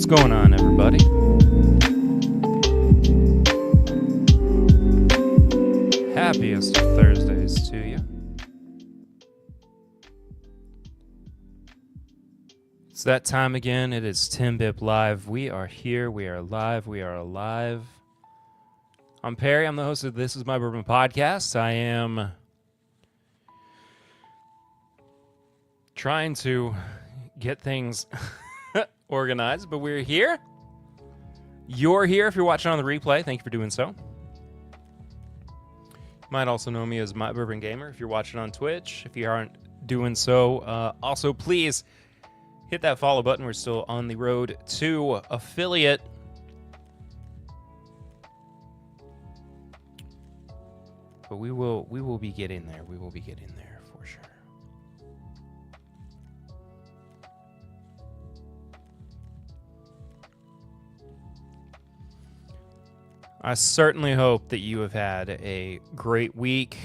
going on, everybody? Happiest of Thursdays to you. It's that time again. It is Tim Bip Live. We are here. We are live. We are alive. I'm Perry. I'm the host of This Is My Bourbon Podcast. I am trying to get things organized, but we're here. You're here if you're watching on the replay. Thank you for doing so. You might also know me as My Bourbon Gamer if you're watching on Twitch. If you aren't doing so, also please hit that follow button. We're still on the road to affiliate. But we will be getting there. We will be getting there for sure. I certainly hope that you have had a great week.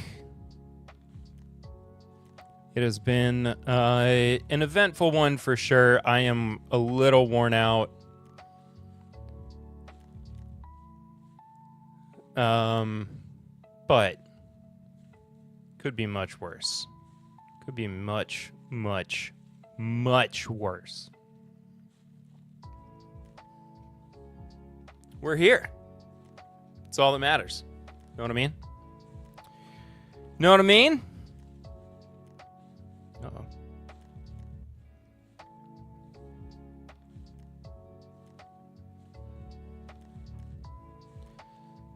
It has been an eventful one for sure. I am a little worn out. But could be much worse. Could be much, much, much worse. We're here. That's all that matters. Know what I mean? Know what I mean? Uh-oh.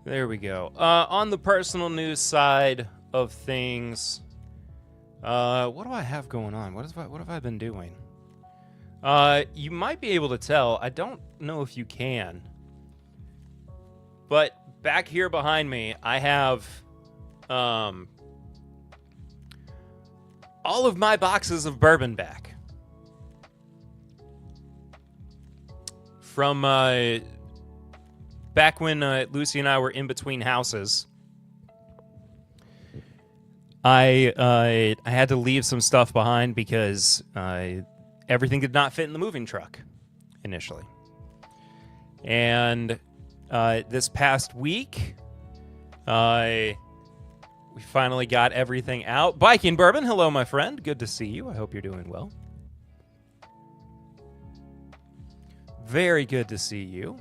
There we go. On the personal news side of things, what do I have going on? What have I been doing? You might be able to tell. I don't know if you can. But back here behind me, I have all of my boxes of bourbon back. From back when Lucy and I were in between houses, I had to leave some stuff behind because everything did not fit in the moving truck initially. And this past week, we finally got everything out. Biking Bourbon, hello, my friend. Good to see you. I hope you're doing well. Very good to see you.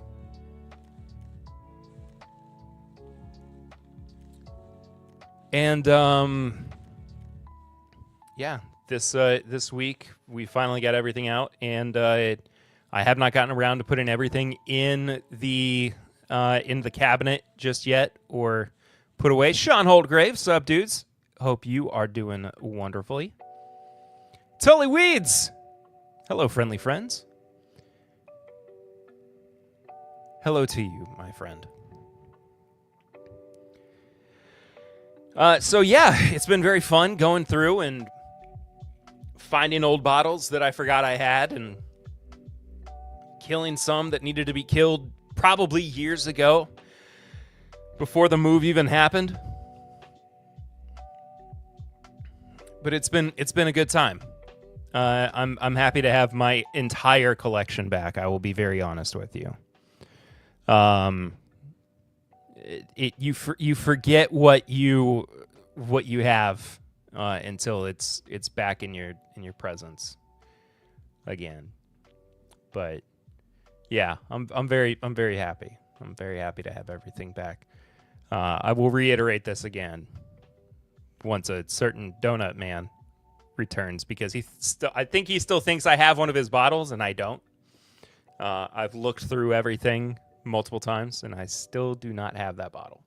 And yeah, this week we finally got everything out, and I have not gotten around to putting everything in the cabinet just yet, or put away. Sean Holdgrave, sup, dudes? Hope you are doing wonderfully. Tully Weeds, hello, friendly friends. Hello to you, my friend. So yeah, it's been very fun going through and finding old bottles that I forgot I had and killing some that needed to be killed probably years ago before the move even happened. But it's been a good time. I'm happy to have my entire collection back. I will be very honest with you. You forget what you have until it's back in your presence again. But yeah, I'm very happy. I'm very happy to have everything back. I will reiterate this again once a certain donut man returns, because I think he still thinks I have one of his bottles and I don't. I've looked through everything multiple times, and I still do not have that bottle.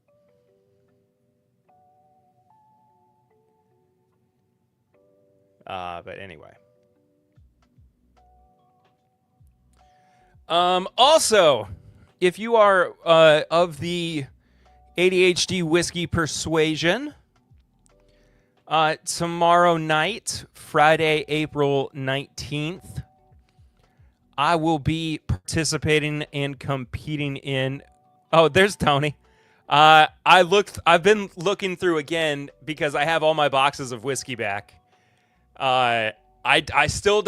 But anyway. Also, if you are of the ADHD whiskey persuasion, tomorrow night, Friday, April 19th, I will be participating and competing in... Oh, there's Tony. I've been looking through again because I have all my boxes of whiskey back. I still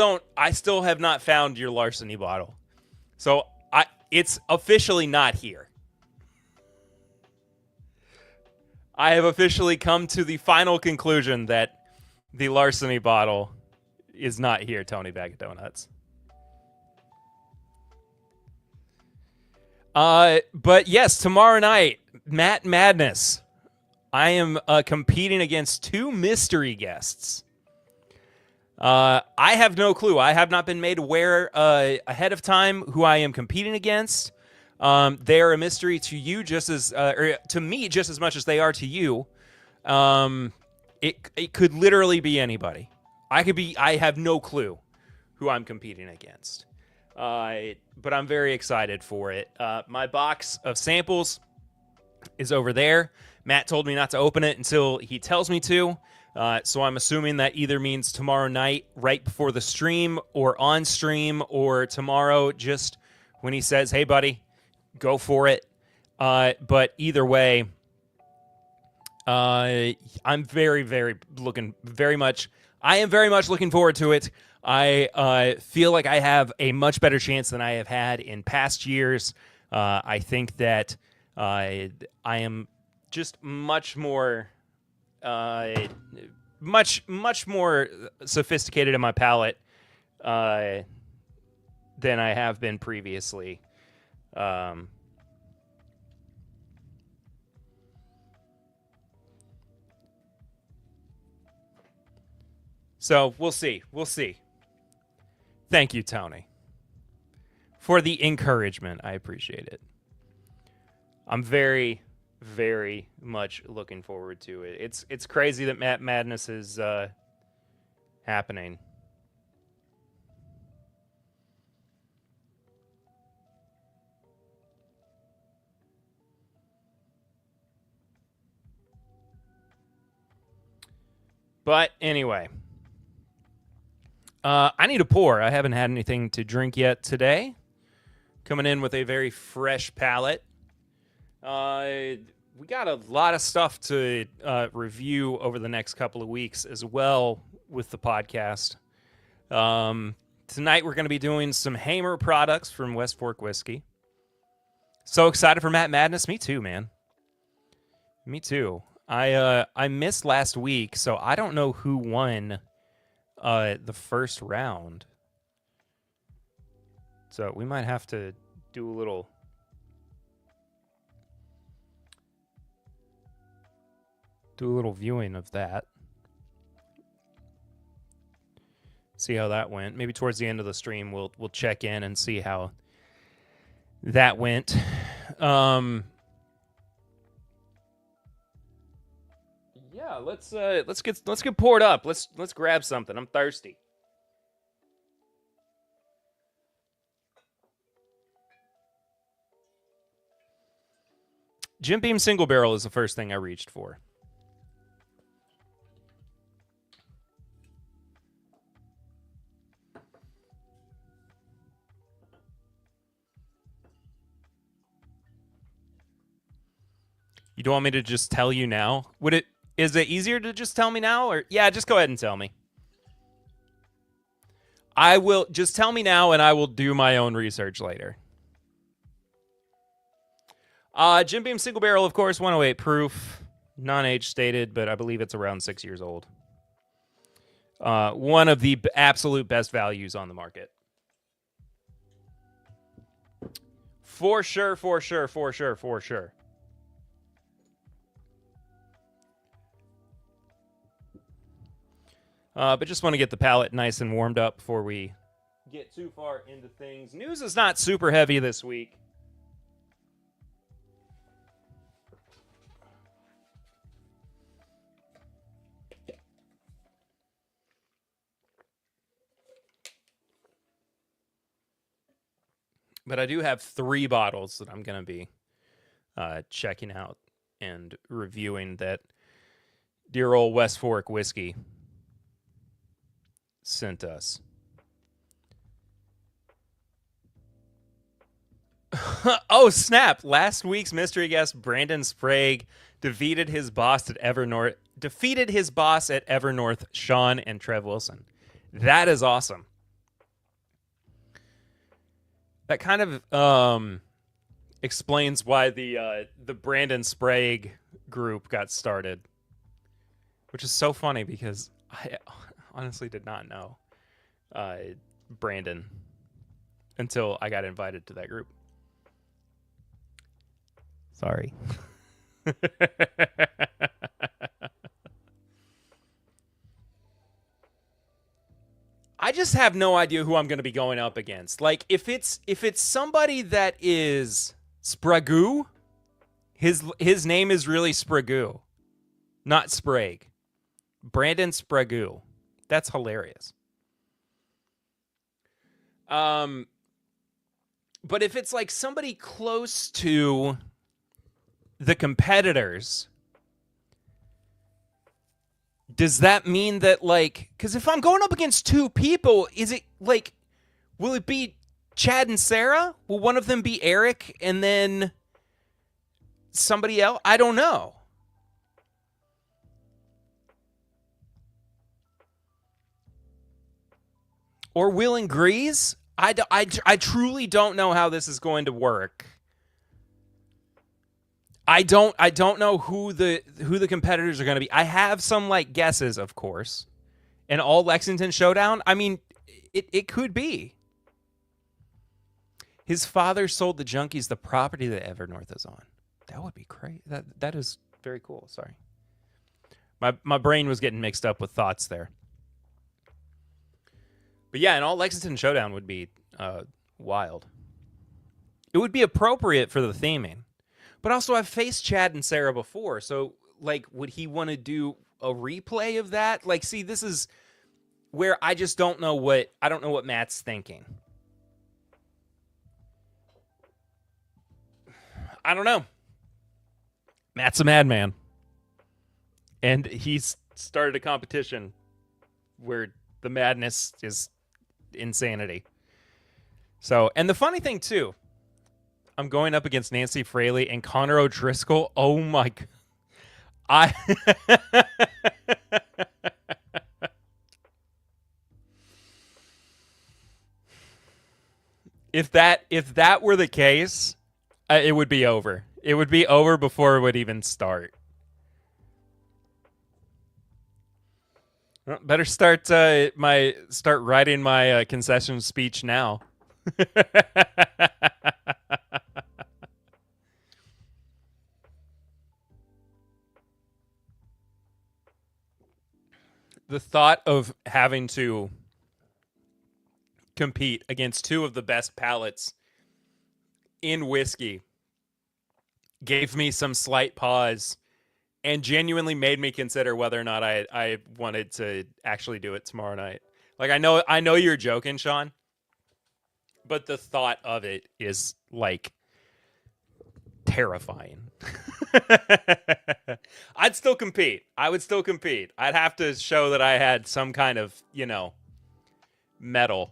have not found your larceny bottle. So It's officially not here. I have officially come to the final conclusion that the larceny bottle is not here, Tony Bag of Donuts. But yes, tomorrow night, Matt Madness. I am competing against two mystery guests. I have no clue. I have not been made aware ahead of time who I am competing against. They are a mystery to you just as, or to me just as much as they are to you. It could literally be anybody. I have no clue who I'm competing against. But I'm very excited for it. My box of samples is over there. Matt told me not to open it until he tells me to. So I'm assuming that either means tomorrow night, right before the stream, or on stream, or tomorrow just when he says, hey, buddy, go for it. But either way, I'm very much looking forward to it. I feel like I have a much better chance than I have had in past years. I think that I am just much more sophisticated in my palate than I have been previously. So we'll see. Thank you, Tony, for the encouragement. I appreciate it. I'm very much looking forward to it. It's crazy that Matt Madness is happening. But anyway, I need a pour. I haven't had anything to drink yet today. Coming in with a very fresh palate. We got a lot of stuff to review over the next couple of weeks as well with the podcast. Tonight we're going to be doing some HAMER products from West Fork Whiskey. So excited for Matt Madness. Me too, man. Me too. I missed last week, so I don't know who won the first round. So we might have to do a little viewing of that. See how that went. Maybe towards the end of the stream we'll check in and see how that went. Yeah, let's get poured up. Let's grab something. I'm thirsty. Jim Beam Single Barrel is the first thing I reached for. You don't want me to just tell you now? Is it easier to just tell me now? Or yeah, just go ahead and tell me. I will just tell me now and I will do my own research later. Jim Beam Single Barrel, of course, 108 proof, non-age stated, but I believe it's around 6 years old. One of the absolute best values on the market. For sure. But just want to get the palate nice and warmed up before we get too far into things. News is not super heavy this week. But I do have 3 bottles that I'm going to be checking out and reviewing that dear old West Fork Whiskey sent us. Oh, snap. Last week's mystery guest, Brandon Sprague, defeated his boss at Evernorth, Sean and Trev Wilson. That is awesome. That kind of explains why the Brandon Sprague group got started, which is so funny because I honestly did not know Brandon until I got invited to that group. Sorry. I just have no idea who I'm going to be going up against. Like, if it's somebody that is Sprague, his name is really Sprague, not Sprague. Brandon Sprague. That's hilarious. But if it's like somebody close to the competitors, does that mean that, like, because if I'm going up against two people, is it like, will it be Chad and Sarah? Will one of them be Eric and then somebody else? I don't know. Or Will and Grease? I truly don't know how this is going to work. I don't know who the competitors are going to be. I have some like guesses, of course. An all Lexington showdown. I mean, it could be. His father sold the Junkies the property that Evernorth is on. That would be crazy. That is very cool. Sorry, my brain was getting mixed up with thoughts there. But yeah, an all Lexington showdown would be wild. It would be appropriate for the theming. But also, I've faced Chad and Sarah before, so, like, would he want to do a replay of that? Like, see, this is where I just don't know what Matt's thinking. I don't know. Matt's a madman. And he's started a competition where the madness is insanity. So, and the funny thing, too, I'm going up against Nancy Fraley and Connor O'Driscoll. Oh my God. If that were the case, it would be over. It would be over before it would even start. Well, better start writing my concession speech now. The thought of having to compete against two of the best palates in whiskey gave me some slight pause and genuinely made me consider whether or not I wanted to actually do it tomorrow night. Like, I know you're joking, Sean, but the thought of it is, like, terrifying. I'd still compete. I would still compete. I'd have to show that I had some kind of, metal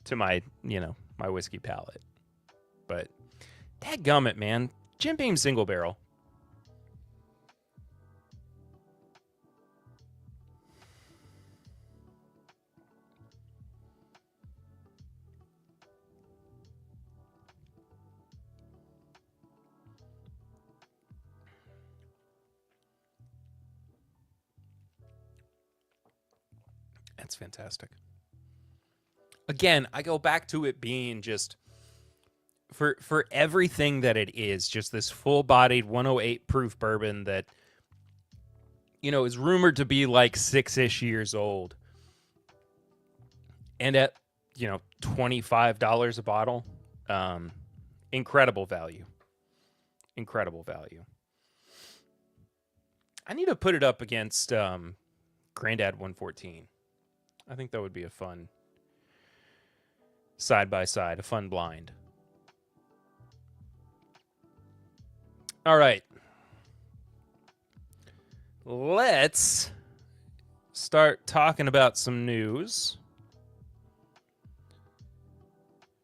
to my, my whiskey palate. But dadgummit, man. Jim Beam single barrel. That's fantastic. Again, I go back to it being just for everything that it is, just this full-bodied 108 proof bourbon that is rumored to be like 6-ish years old. And at $25 a bottle, incredible value. Incredible value. I need to put it up against Grandad 114. I think that would be a fun side-by-side, a fun blind. All right. Let's start talking about some news.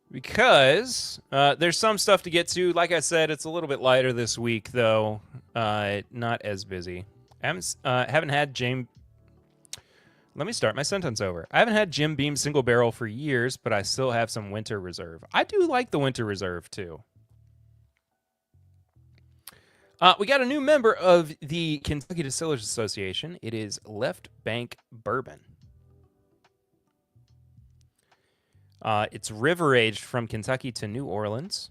Because there's some stuff to get to. Like I said, it's a little bit lighter this week, though. Not as busy. Haven't had Let me start my sentence over. I haven't had Jim Beam single barrel for years, but I still have some Winter Reserve. I do like the Winter Reserve, too. We got a new member of the Kentucky Distillers Association. It is Left Bank Bourbon. It's river-aged from Kentucky to New Orleans.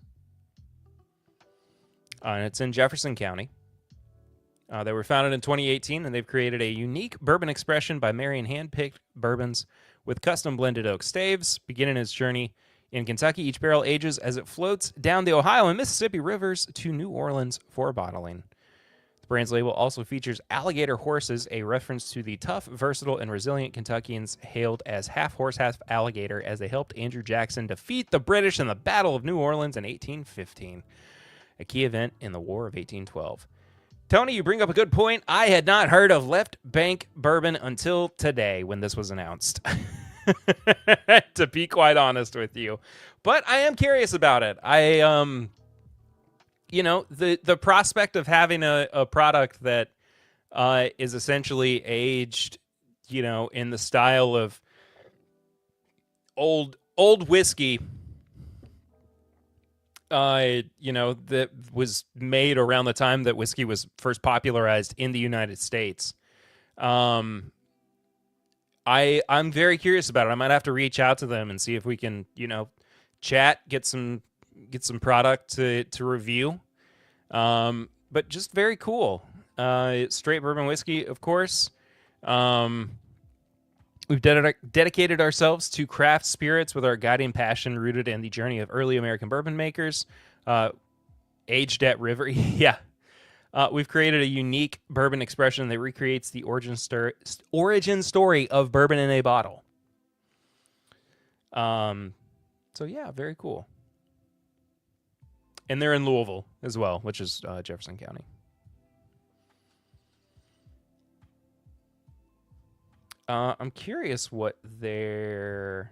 And it's in Jefferson County. They were founded in 2018, and they've created a unique bourbon expression by marrying hand-picked bourbons with custom-blended oak staves. Beginning its journey in Kentucky, each barrel ages as it floats down the Ohio and Mississippi rivers to New Orleans for bottling. The brand's label also features alligator horses, a reference to the tough, versatile, and resilient Kentuckians hailed as half horse, half alligator as they helped Andrew Jackson defeat the British in the Battle of New Orleans in 1815, a key event in the War of 1812. Tony, you bring up a good point. I had not heard of Left Bank Bourbon until today when this was announced, to be quite honest with you. But I am curious about it. The prospect of having a product that is essentially aged, in the style of old whiskey, that was made around the time that whiskey was first popularized in the United States. I'm very curious about it. I might have to reach out to them and see if we can, chat, get some product to review. But just very cool. Straight bourbon whiskey, of course. We've dedicated ourselves to craft spirits with our guiding passion rooted in the journey of early American bourbon makers, aged at river. Yeah. We've created a unique bourbon expression that recreates the origin story of bourbon in a bottle. So yeah, very cool. And they're in Louisville as well, which is Jefferson County. I'm curious what their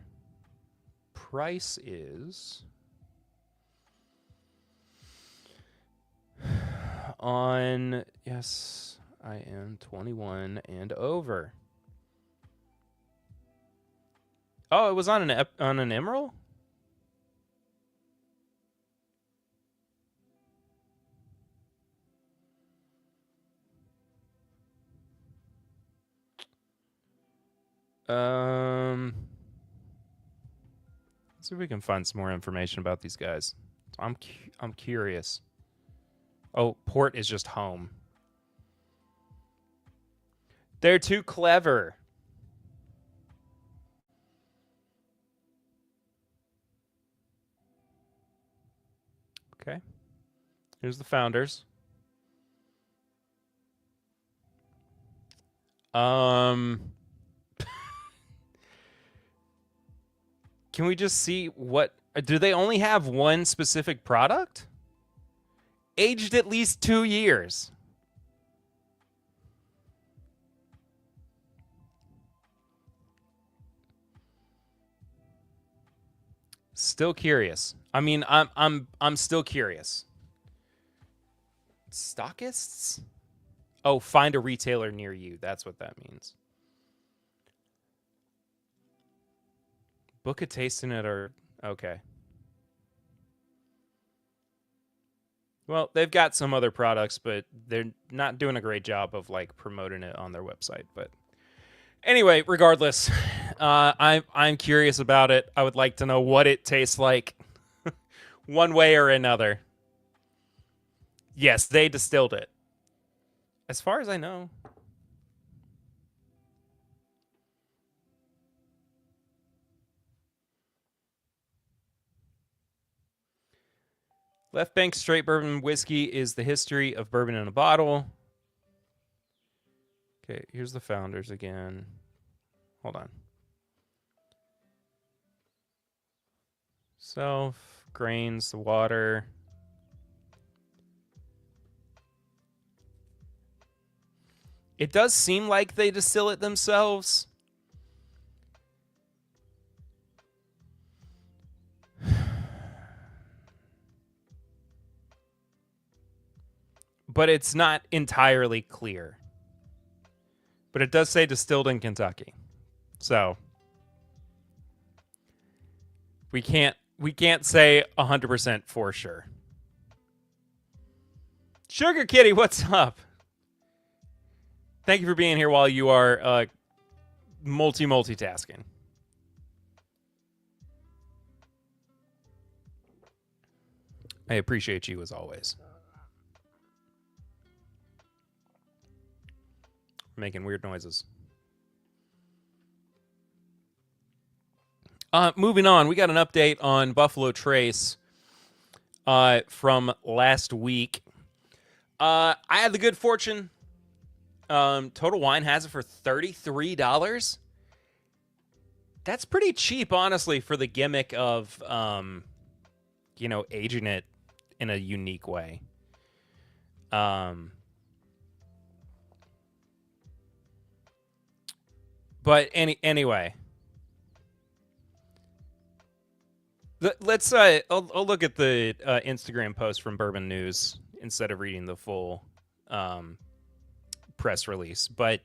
price is on, yes, I am 21 and over. Oh, it was on an Emerald? Let's see if we can find some more information about these guys. I'm curious. Oh, port is just home. They're too clever. Okay. Here's the founders. Can we just see what... Do they only have one specific product? Aged at least 2 years. Still curious. I mean, I'm still curious. Stockists? Oh, find a retailer near you. That's what that means. Book a tasting at our... Okay. Well, they've got some other products, but they're not doing a great job of promoting it on their website. But anyway, regardless, I'm curious about it. I would like to know what it tastes like, one way or another. Yes, they distilled it, as far as I know. Left Bank Straight Bourbon Whiskey is the history of bourbon in a bottle. Okay, here's the founders again. Hold on. Self, grains, the water. It does seem like they distill it themselves. But it's not entirely clear. But it does say distilled in Kentucky. So we can't say 100% for sure. Sugar Kitty, what's up? Thank you for being here while you are multitasking. I appreciate you as always. Making weird noises. Moving on, we got an update on Buffalo Trace from last week. I had the good fortune. Total Wine has it for $33. That's pretty cheap, honestly, for the gimmick of, aging it in a unique way. But anyway, let's I'll look at the Instagram post from Bourbon News instead of reading the full press release. But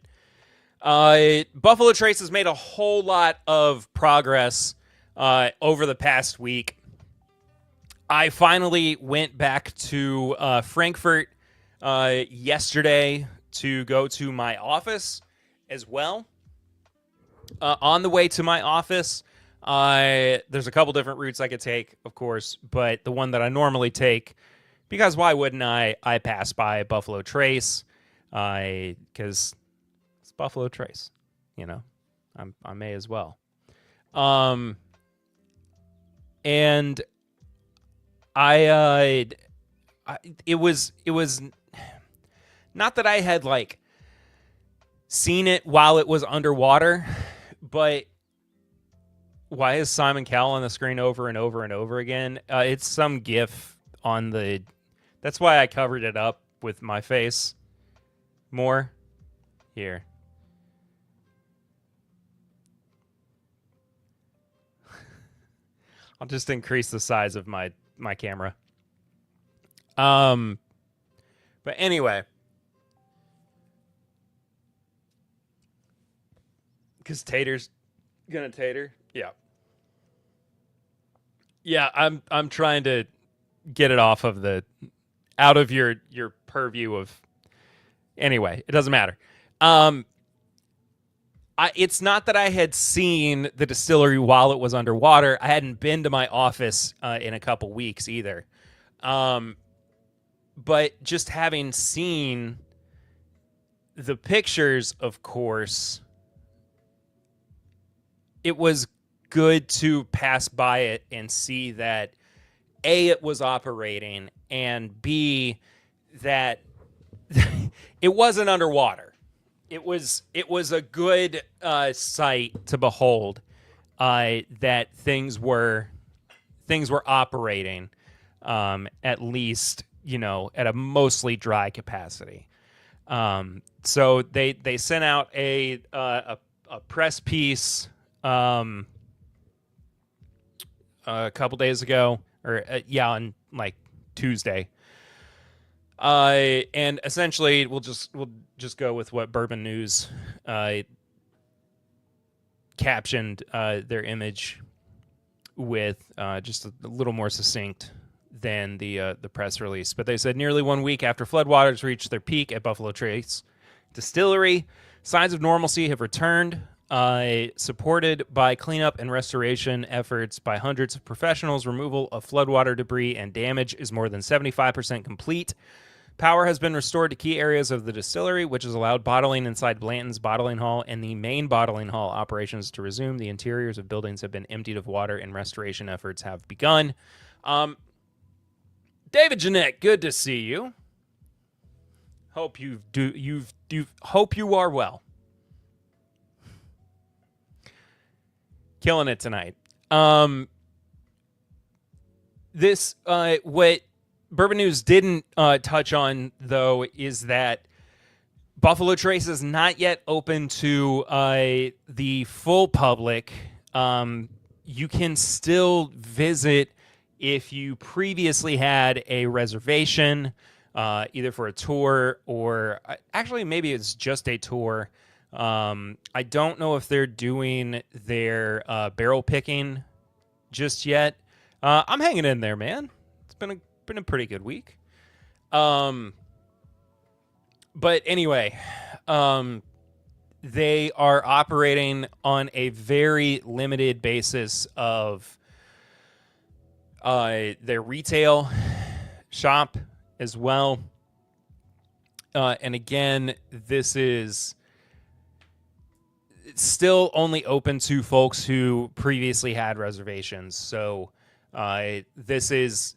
Buffalo Trace has made a whole lot of progress over the past week. I finally went back to Frankfurt yesterday to go to my office as well. On the way to my office, there's a couple different routes I could take, of course, but the one that I normally take, because why wouldn't I pass by Buffalo Trace, because it's Buffalo Trace, I may as well. And it was not that I had seen it while it was underwater, but why is Simon Cowell on the screen over and over and over again? It's some GIF on the. That's why I covered it up with my face more. Here. I'll just increase the size of my camera. But anyway. Because Tater's gonna tater. Yeah. Yeah, I'm trying to get it out of your purview of. Anyway, it doesn't matter. It's not that I had seen the distillery while it was underwater. I hadn't been to my office in a couple weeks either. But just having seen the pictures, of course, it was good to pass by it and see that A, it was operating, and B, that it wasn't underwater. It was a good sight to behold that things were operating, at least at a mostly dry capacity. So they sent out a press piece a couple days ago, or on Tuesday. And essentially we'll just go with what Bourbon News captioned their image with, just a little more succinct than the press release. But they said nearly 1 week after floodwaters reached their peak at Buffalo Trace Distillery, signs of normalcy have returned, supported by cleanup and restoration efforts by hundreds of professionals. Removal of floodwater debris and damage is more than 75% complete. Power has been restored to key areas of the distillery, which has allowed bottling inside Blanton's bottling hall and the main bottling hall operations to resume. The interiors of buildings have been emptied of water and restoration efforts have begun. David Jeanette, good to see you. Hope you are well. Killing it tonight. What Bourbon News didn't touch on, though, is that Buffalo Trace is not yet open to the full public. You can still visit if you previously had a reservation, either for a tour or actually maybe it's just a tour. I don't know if they're doing their barrel picking just yet. I'm hanging in there, man. It's been a pretty good week. But anyway, they are operating on a very limited basis of their retail shop as well. And again, this is still only open to folks who previously had reservations. So this is,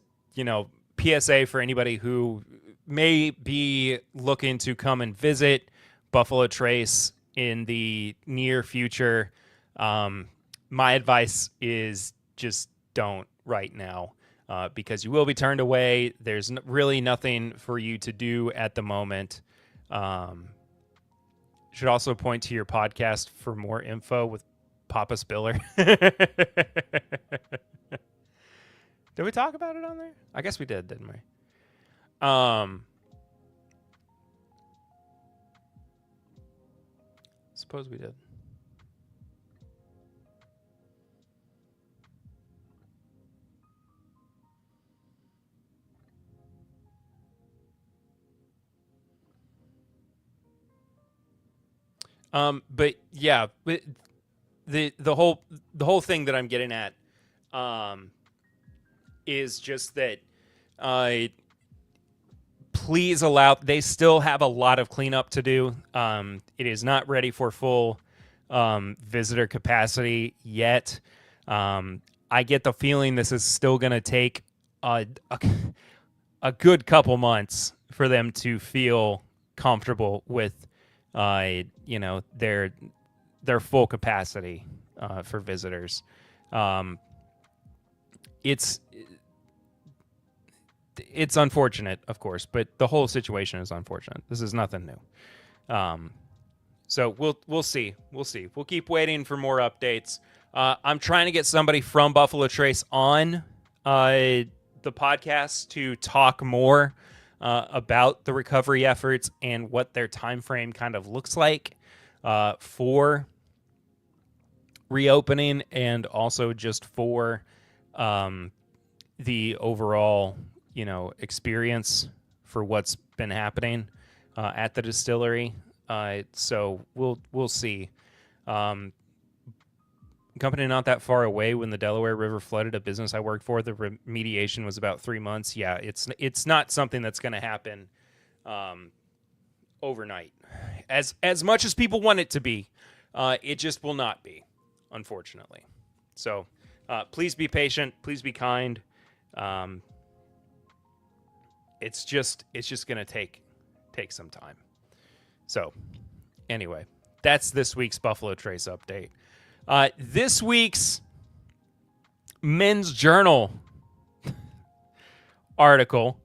PSA for anybody who may be looking to come and visit Buffalo Trace in the near future. My advice is just don't right now, because you will be turned away. There's really nothing for you to do at the moment. Should also point to your podcast for more info with Papa Spiller. Did we talk about it on there? I guess we did, didn't we? Suppose we did. But yeah, the whole thing that I'm getting at, is just that, please allow. They still have a lot of cleanup to do. It is not ready for full visitor capacity yet. I get the feeling this is still going to take a good couple months for them to feel comfortable with, their full capacity for visitors. It's unfortunate, of course, but the whole situation is unfortunate. This is nothing new. So we'll see. We'll keep waiting for more updates. I'm trying to get somebody from Buffalo Trace on the podcast to talk more about the recovery efforts and what their time frame kind of looks like for reopening, and also just for the overall experience for what's been happening at the distillery. So we'll see. Company not that far away, when the Delaware River flooded a business I worked for, the remediation was about 3 months. Yeah, it's not something that's going to happen overnight. As much as people want it to be, it just will not be, unfortunately. So please be patient. Please be kind. It's just going to take some time. So anyway, that's this week's Buffalo Trace update. This week's Men's Journal article.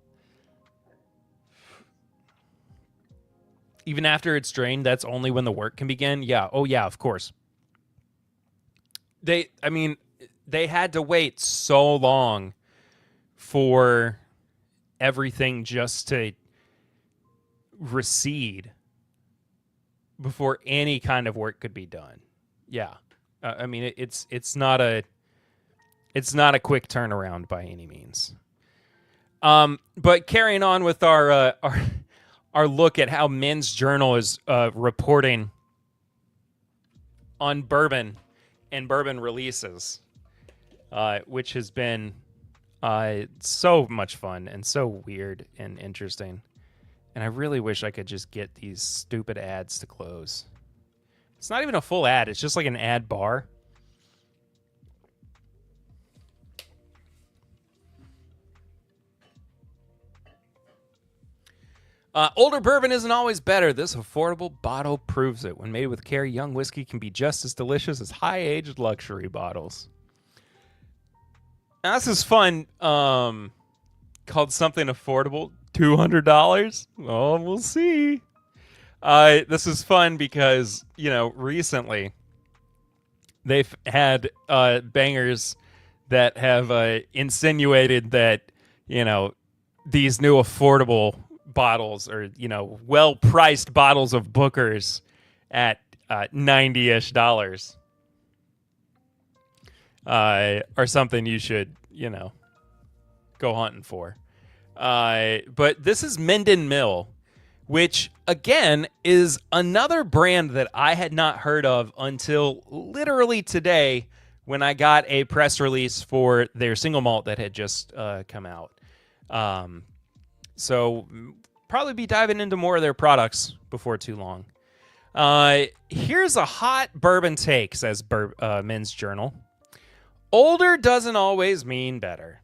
Even after it's drained, that's only when the work can begin. Yeah. Oh yeah, of course. They had to wait so long for everything just to recede before any kind of work could be done. Yeah. It's not a quick turnaround by any means. But carrying on with our look at how Men's Journal is reporting on bourbon and bourbon releases, which has been so much fun and so weird and interesting. And I really wish I could just get these stupid ads to close. It's not even a full ad. It's just like an ad bar. Older bourbon isn't always better. This affordable bottle proves it. When made with care, young whiskey can be just as delicious as high-aged luxury bottles. Now, this is fun. Called something affordable. $200? Oh, we'll see. This is fun because, recently they've had bangers that have insinuated that, these new affordable bottles or, well-priced bottles of Booker's at $90-ish are something you should, go hunting for. But this is Minden Mill, which, again, is another brand that I had not heard of until literally today when I got a press release for their single malt that had just come out. So probably be diving into more of their products before too long. Here's a hot bourbon take, says Men's Journal. Older doesn't always mean better.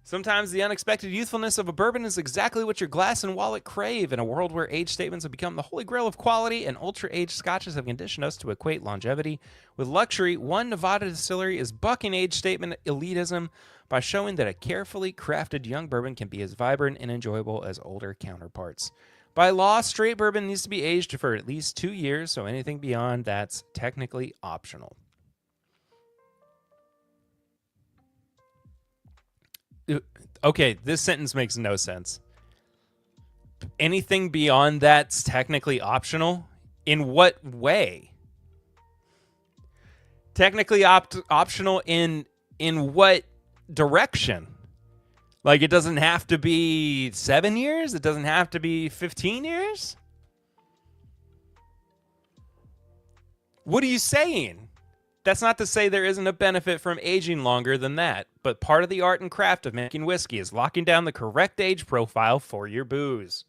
Sometimes the unexpected youthfulness of a bourbon is exactly what your glass and wallet crave. In a world where age statements have become the holy grail of quality and ultra-aged scotches have conditioned us to equate longevity with luxury, one Nevada distillery is bucking age statement elitism by showing that a carefully crafted young bourbon can be as vibrant and enjoyable as older counterparts. By law, straight bourbon needs to be aged for at least 2 years, so anything beyond that's technically optional. Okay, this sentence makes no sense. Anything beyond that's technically optional? In what way? Technically optional in what direction? Like, it doesn't have to be 7 years? It doesn't have to be 15 years? What are you saying? That's not to say there isn't a benefit from aging longer than that, but part of the art and craft of making whiskey is locking down the correct age profile for your booze.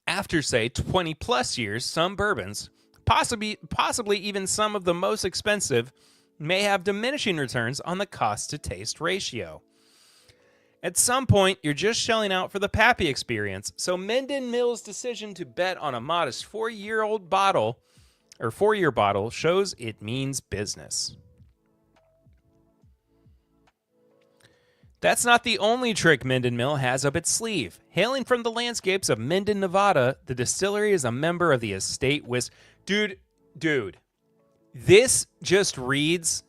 After, say, 20 plus years, some bourbons, possibly even some of the most expensive, may have diminishing returns on the cost-to-taste ratio. At some point, you're just shelling out for the Pappy experience, so Minden Mill's decision to bet on a modest 4-year bottle shows it means business. That's not the only trick Minden Mill has up its sleeve. Hailing from the landscapes of Minden, Nevada, the distillery is a member of the estate whisk. Dude, this just reads...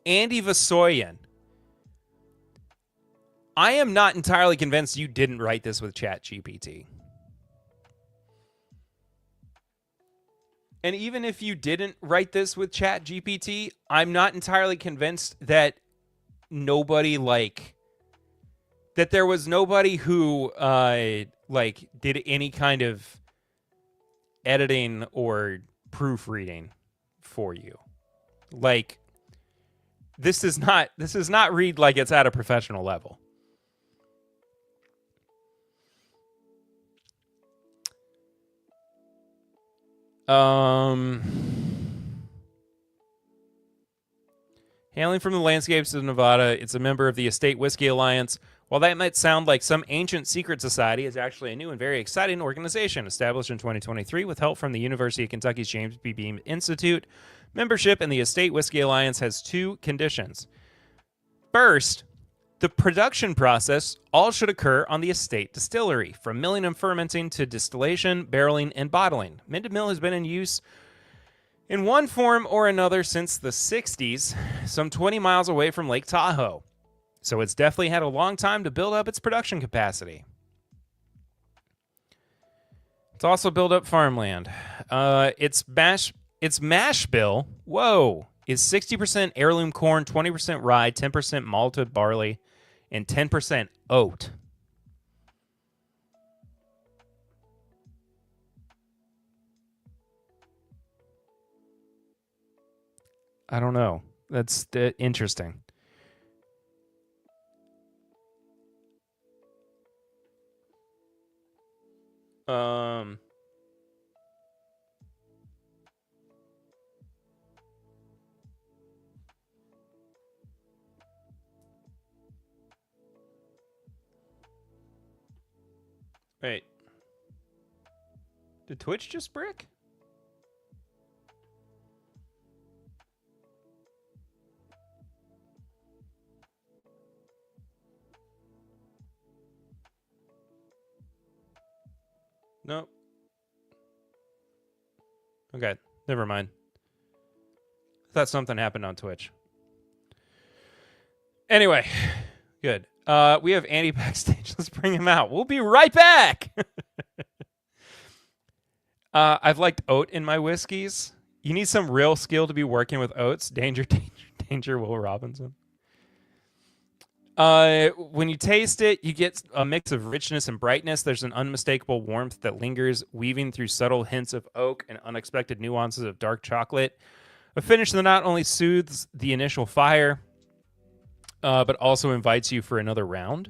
Andy Vasoyan. I am not entirely convinced you didn't write this with ChatGPT. And even if you didn't write this with ChatGPT, I'm not entirely convinced that that there was nobody who did any kind of editing or proofreading for you. Like, this does not read like it's at a professional level. Hailing from the landscapes of Nevada, it's a member of the Estate Whiskey Alliance. While that might sound like some ancient secret society, it's actually a new and very exciting organization established in 2023 with help from the University of Kentucky's James B. Beam Institute. Membership in the Estate Whiskey Alliance has 2 conditions. First, the production process all should occur on the estate distillery, from milling and fermenting to distillation, barreling, and bottling. Minden Mill has been in use in one form or another since the 60s, some 20 miles away from Lake Tahoe. So it's definitely had a long time to build up its production capacity. It's also built up farmland. Its mash bill, is 60% heirloom corn, 20% rye, 10% malted barley, and 10% oat. I don't know. That's interesting. Wait. Did Twitch just brick? Nope. Okay, never mind. I thought something happened on Twitch. Anyway, good. We have Andy backstage. Let's bring him out. We'll be right back. I've liked oat in my whiskeys. You need some real skill to be working with oats. Danger, danger, danger, Will Robinson. When you taste it, you get a mix of richness and brightness. There's an unmistakable warmth that lingers, weaving through subtle hints of oak and unexpected nuances of dark chocolate. A finish that not only soothes the initial fire, but also invites you for another round.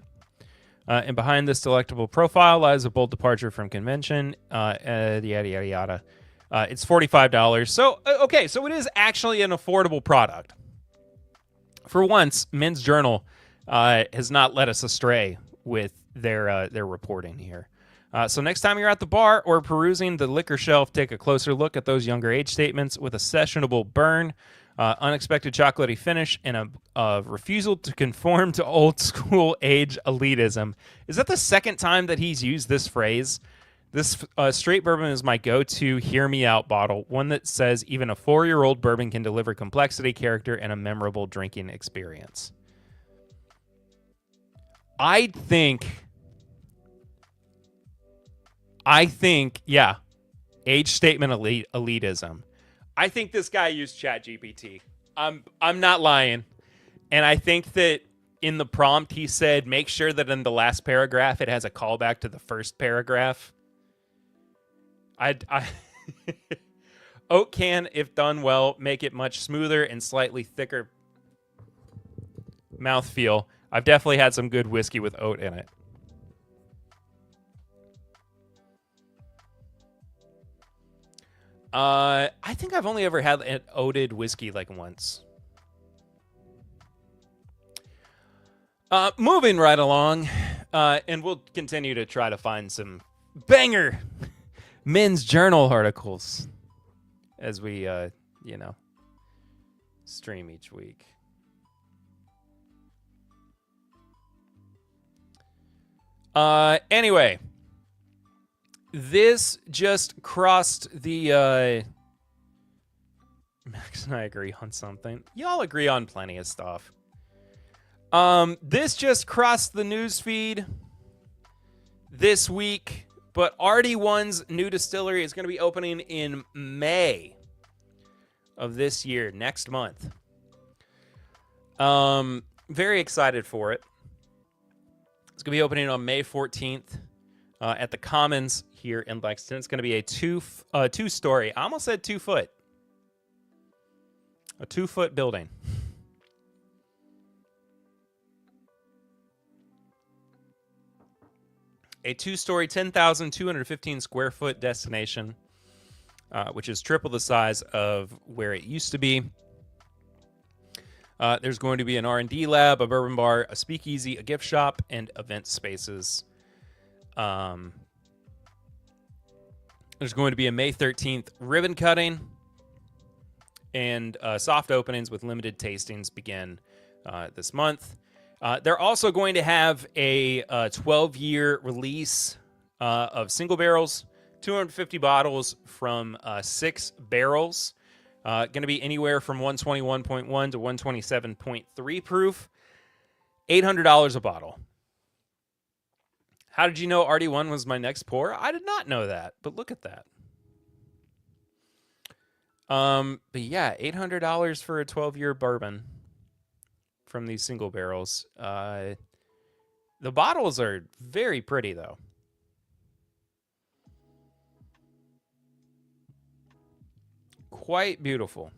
And behind this delectable profile lies a bold departure from convention. Yada, yada, yada. It's $45. So, okay, so it is actually an affordable product. For once, Men's Journal has not led us astray with their reporting here. So next time you're at the bar or perusing the liquor shelf, take a closer look at those younger age statements with a sessionable burn, unexpected chocolatey finish, and a refusal to conform to old school age elitism. Is that the second time that he's used this phrase? This straight bourbon is my go-to hear me out bottle, one that says even a 4-year-old bourbon can deliver complexity, character, and a memorable drinking experience. I think, yeah, age statement elitism. I think this guy used ChatGPT. I'm not lying. And I think that in the prompt he said, make sure that in the last paragraph it has a callback to the first paragraph. Oat can, if done well, make it much smoother and slightly thicker mouthfeel. I've definitely had some good whiskey with oat in it. I think I've only ever had an oated whiskey like once. Moving right along, and we'll continue to try to find some banger Men's Journal articles as we, stream each week. Anyway, this just crossed the, Max and I agree on something. Y'all agree on plenty of stuff. This just crossed the news feed this week, but RD1's new distillery is going to be opening in May of this year, next month. Very excited for it. It's going to be opening on May 14th at the Commons here in Lexington. It's going to be a two-story. I almost said 2 foot. A 2-foot building. A 2-story, 10,215 square foot destination, which is triple the size of where it used to be. There's going to be an R&D lab, a bourbon bar, a speakeasy, a gift shop, and event spaces. There's going to be a May 13th ribbon cutting, and soft openings with limited tastings begin this month. They're also going to have a 12-year release of single barrels, 250 bottles from 6 barrels. Going to be anywhere from 121.1 to 127.3 proof. $800 a bottle. How did you know RD1 was my next pour? I did not know that, but look at that. But yeah, $800 for a 12-year bourbon from these single barrels. The bottles are very pretty, though. Quite beautiful.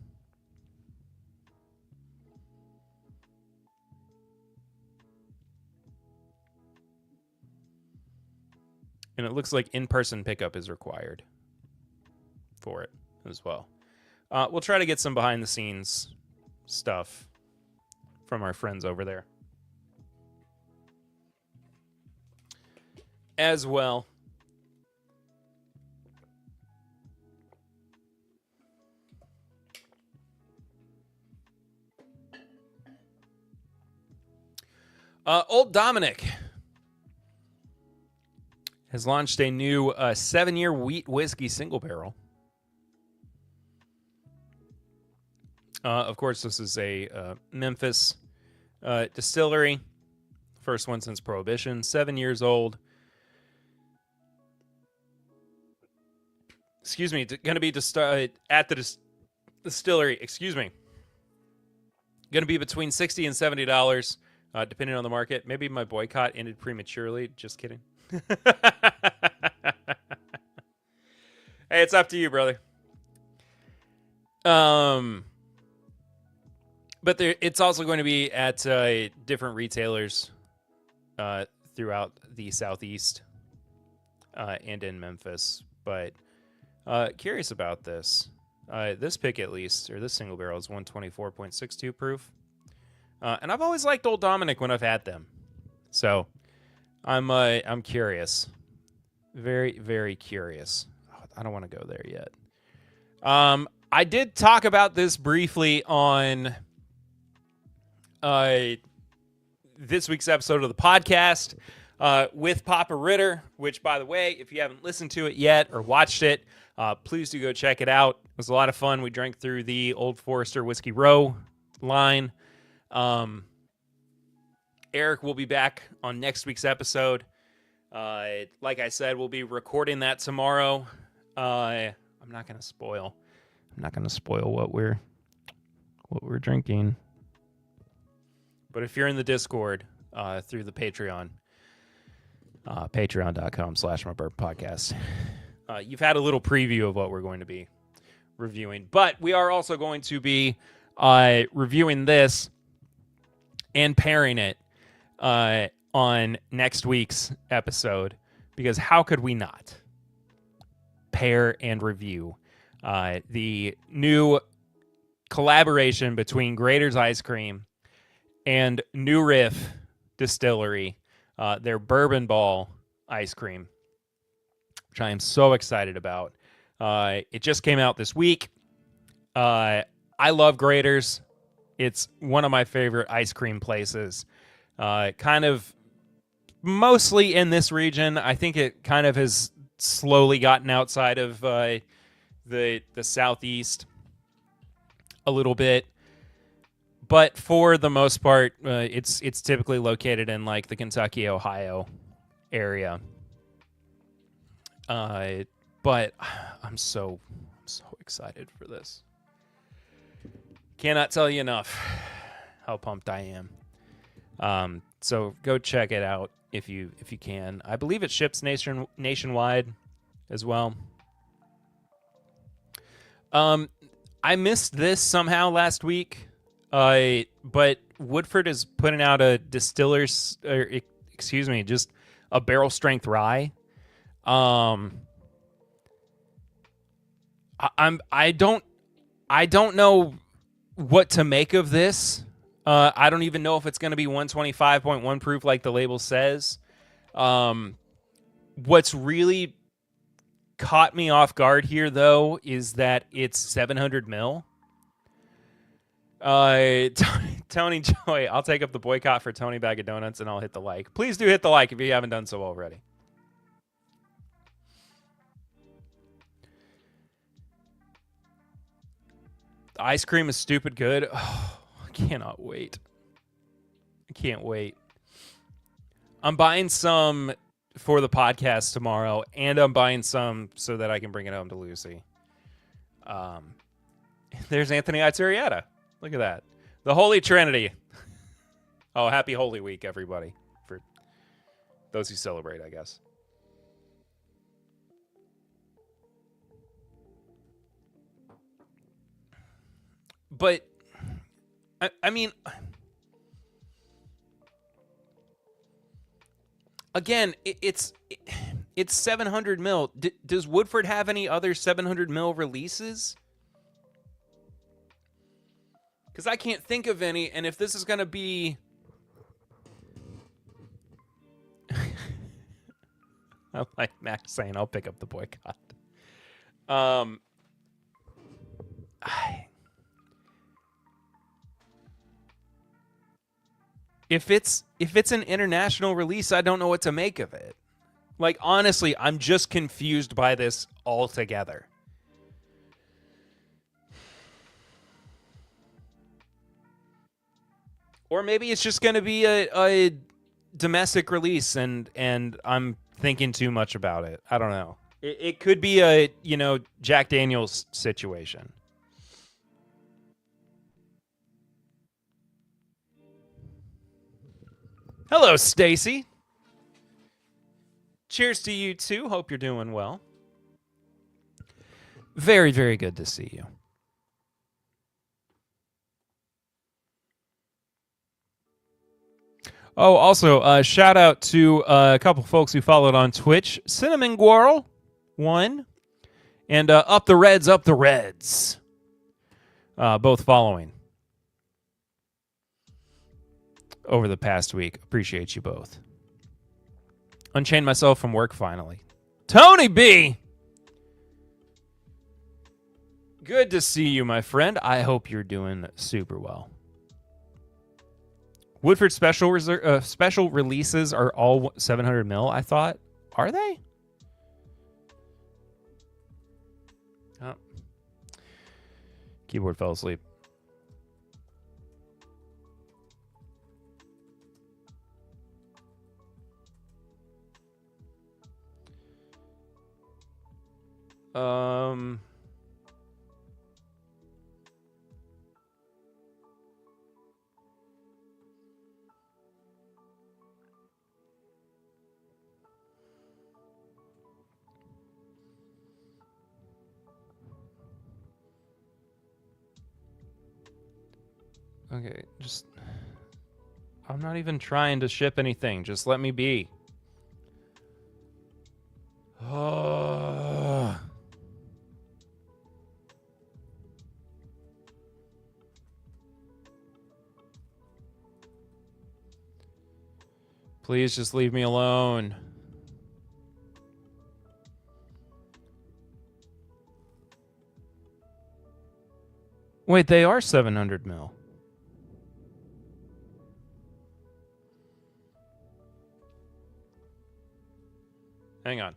And it looks like in-person pickup is required for it as well. We'll try to get some behind-the-scenes stuff from our friends over there as well. Old Dominic has launched a new 7-year wheat whiskey single barrel. Of course, this is a Memphis distillery, First one since Prohibition. 7 years old. Excuse me. Going to be at the distillery. Excuse me. Going to be between $60 and $70, depending on the market. Maybe my boycott ended prematurely. Just kidding. Hey, it's up to you, brother. But it's also going to be at different retailers throughout the Southeast and in Memphis. But curious about this. This pick, at least, or this single barrel, is 124.62 proof. And I've always liked Old Dominick when I've had them. So I'm curious. Very, very curious. I don't want to go there yet. I did talk about this briefly on this week's episode of the podcast with Papa Ritter, which, by the way, if you haven't listened to it yet or watched it, please do go check it out. It was a lot of fun. We drank through the Old Forester Whiskey Row line. Eric will be back on next week's episode. Like I said, we'll be recording that tomorrow. I'm not going to spoil what we're drinking. But if you're in the Discord, through the Patreon, patreon.com/MyBourbonPodcast, you've had a little preview of what we're going to be reviewing. But we are also going to be reviewing this and pairing it on next week's episode, because how could we not pair and review the new collaboration between Grater's Ice Cream and New Riff Distillery, their Bourbon Ball ice cream, which I am so excited about. It just came out this week. I love Grater's. It's one of my favorite ice cream places. Kind of mostly in this region. I think it kind of has slowly gotten outside of the Southeast a little bit. But for the most part, it's typically located in like the Kentucky, Ohio area. But I'm so excited for this. Cannot tell you enough how pumped I am. So go check it out if you can. I believe it ships nationwide as well. I missed this somehow last week. But Woodford is putting out a just a barrel strength rye. I don't know what to make of this. I don't even know if it's going to be 125.1 proof like the label says. What's really caught me off guard here, though, is that it's 700 mil. Tony Joy, I'll take up the boycott for Tony Bag of Donuts, and I'll hit the like. Please do hit the like if you haven't done so already. The ice cream is stupid good. Oh, I cannot wait. I can't wait. I'm buying some for the podcast tomorrow, and I'm buying some so that I can bring it home to Lucy. There's Anthony Iturrieta. Look at that. The Holy Trinity. Oh, happy Holy Week, everybody. For those who celebrate, I guess. But, I mean, again, it's 700 mil. Does Woodford have any other 700 mil releases? Because I can't think of any, and if this is going to be... I like Max saying, I'll pick up the boycott. If it's an international release, I don't know what to make of it. Like, honestly, I'm just confused by this altogether. Or maybe it's just going to be a domestic release, and I'm thinking too much about it. I don't know. It could be a Jack Daniels situation. Hello, Stacy. Cheers to you too. Hope you're doing well. Very, very good to see you. Oh, also, shout out to a couple folks who followed on Twitch. Cinnamon Guarl, 1. And Up the Reds. Both following over the past week. Appreciate you both. Unchained myself from work finally. Tony B! Good to see you, my friend. I hope you're doing super well. Woodford special releases are all 700 mil, I thought. Are they? Oh. Keyboard fell asleep. Okay, just... I'm not even trying to ship anything. Just let me be. Oh. Please just leave me alone. Wait, they are 700 mil. Hang on.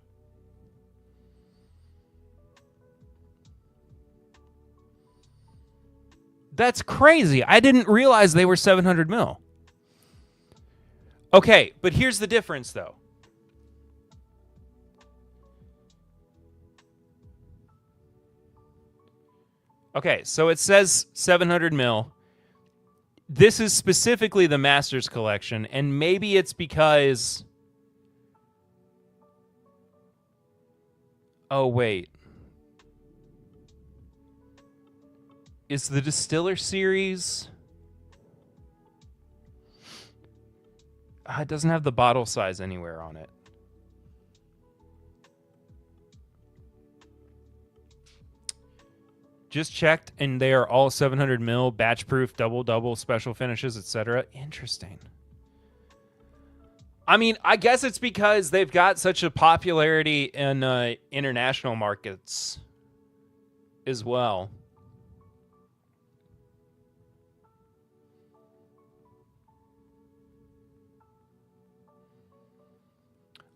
That's crazy. I didn't realize they were 700 mil. Okay, but here's the difference, though. Okay, so it says 700 mil. This is specifically the Masters collection, and maybe it's because... Oh, wait. Is the Distiller series... it doesn't have the bottle size anywhere on it. Just checked, and they are all 700 mil, batch proof, double, special finishes, etc. Interesting. I mean, I guess it's because they've got such a popularity in international markets as well.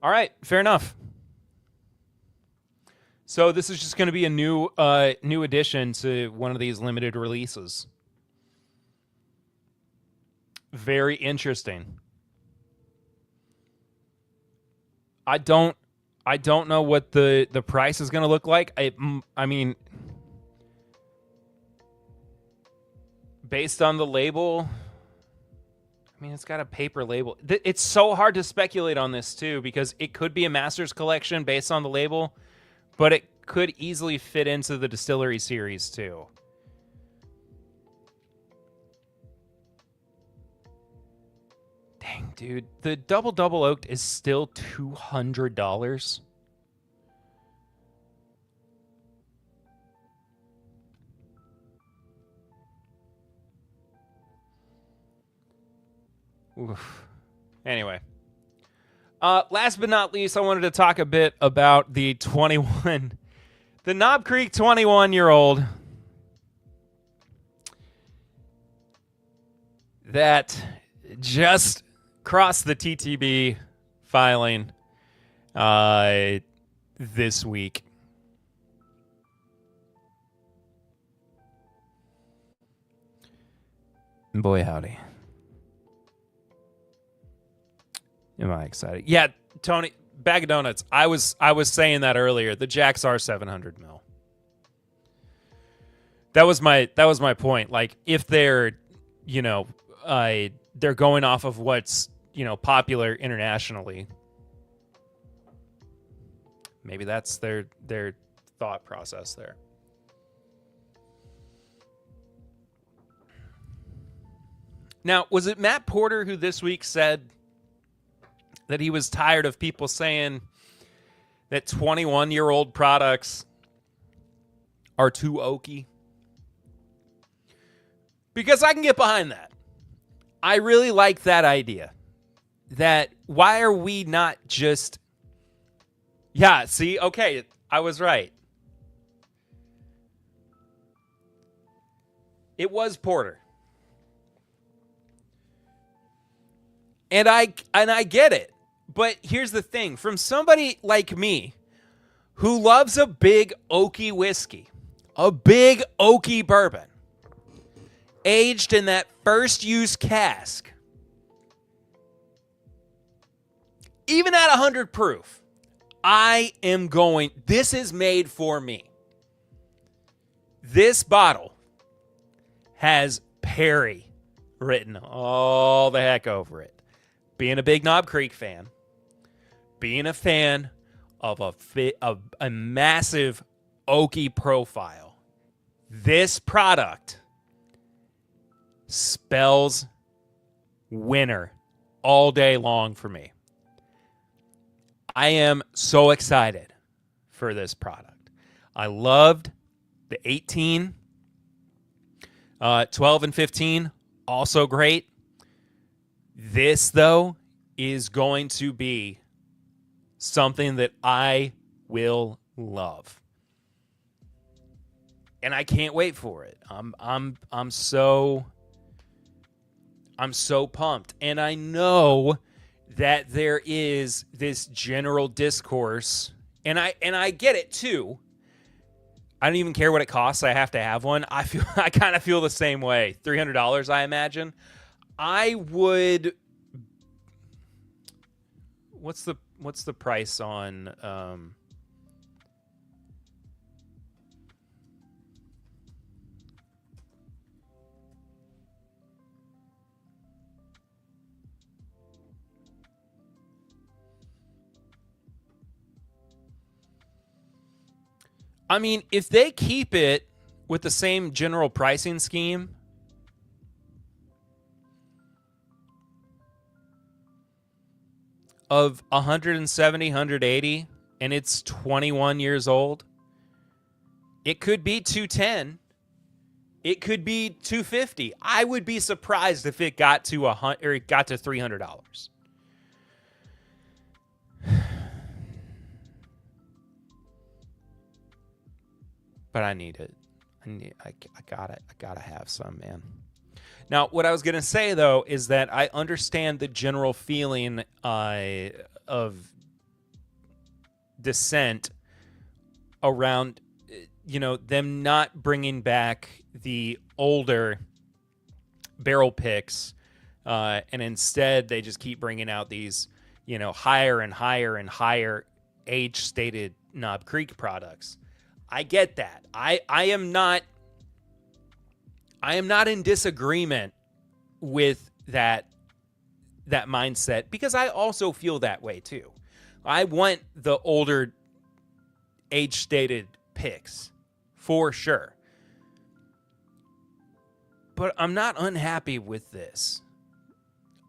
All right, fair enough. So this is just going to be a new addition to one of these limited releases. Very interesting. I don't know what the price is going to look like. I mean, based on the label, I mean, it's got a paper label. It's so hard to speculate on this too, because it could be a Masters collection based on the label, but it could easily fit into the Distillery series too. Dang, dude. The double oaked is still $200. Oof. Anyway. Last but not least, I wanted to talk a bit about the Knob Creek 21-year-old that just crossed the TTB filing this week. Boy, howdy. Am I excited? Yeah, Tony, bag of donuts. I was saying that earlier. The Jacks are 700 mil. That was my point. Like, if they're, they're going off of what's, popular internationally. Maybe that's their thought process there. Now, was it Matt Porter who this week said that he was tired of people saying that 21-year-old products are too oaky? Because I can get behind that. I really like that idea. That why are we not just... Yeah, see? Okay, I was right. It was Porter. And I get it. But here's the thing. From somebody like me who loves a big oaky whiskey, a big oaky bourbon, aged in that first use cask, even at 100 proof, this is made for me. This bottle has Perry written all the heck over it. Being a big Knob Creek fan, being a fan of a massive oaky profile, this product spells winner all day long for me. I am so excited for this product. I loved the 18, 12 and 15, also great. This, though, is going to be something that I will love. And I can't wait for it. I'm so pumped. And I know that there is this general discourse, and I get it too. I don't even care what it costs. I have to have one. I kind of feel the same way. $300, I imagine. I would. What's the price on? I mean, if they keep it with the same general pricing scheme, of 170, 180, and it's 21 years old, it could be 210. It could be 250. I would be surprised if it got to $300. But I need it. I gotta have some, man. Now, what I was going to say, though, is that I understand the general feeling of dissent around, them not bringing back the older barrel picks, and instead they just keep bringing out these, higher and higher and higher age-stated Knob Creek products. I get that. I am not in disagreement with that mindset, because I also feel that way too. I want the older age-stated picks for sure. But I'm not unhappy with this.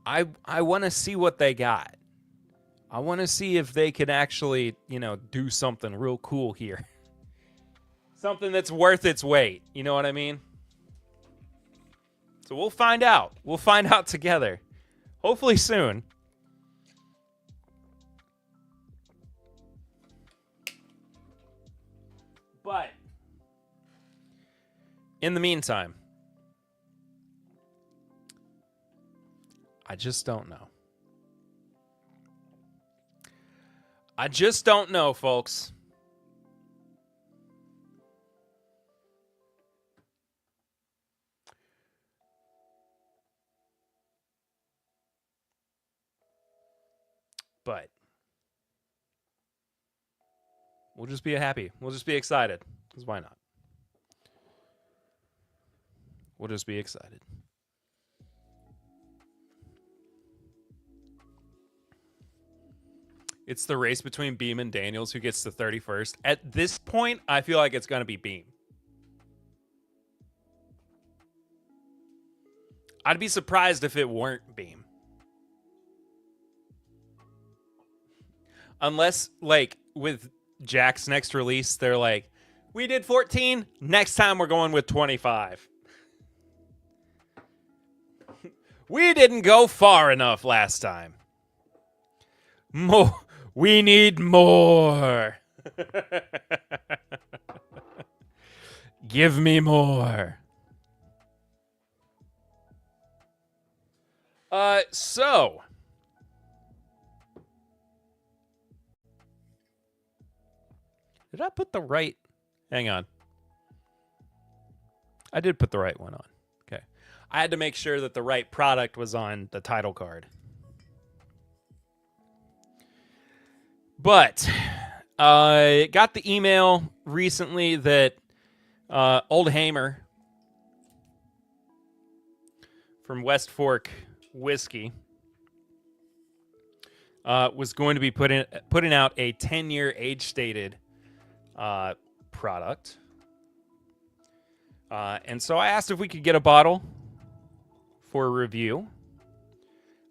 I want to see what they got. I want to see if they can actually, do something real cool here. Something that's worth its weight. You know what I mean? So we'll find out. We'll find out together. Hopefully soon. But in the meantime, I just don't know. I just don't know, folks. But we'll just be happy. We'll just be excited. Because why not? We'll just be excited. It's the race between Beam and Daniels who gets to 31st. At this point, I feel like it's going to be Beam. I'd be surprised if it weren't Beam. Unless, like, with Jack's next release, they're like, we did 14. Next time we're going with 25. We didn't go far enough last time. More. We need more. Give me more. So. Did I put the right? Hang on. I did put the right one on. Okay. I had to make sure that the right product was on the title card. But I got the email recently that Old Hamer from West Fork Whiskey was going to be putting out a 10-year age-stated product. And so I asked if we could get a bottle for review.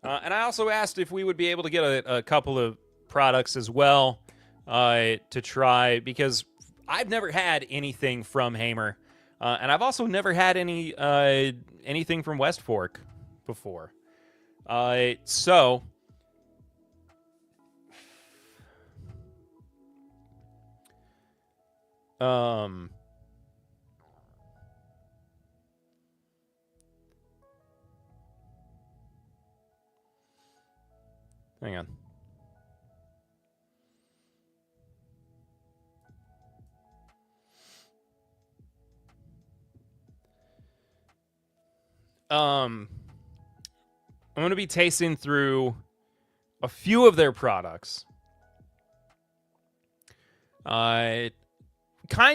And I also asked if we would be able to get a couple of products as well to try, because I've never had anything from Hamer, and I've also never had anything from West Fork before. So hang on. I'm going to be tasting through a few of their products. Kind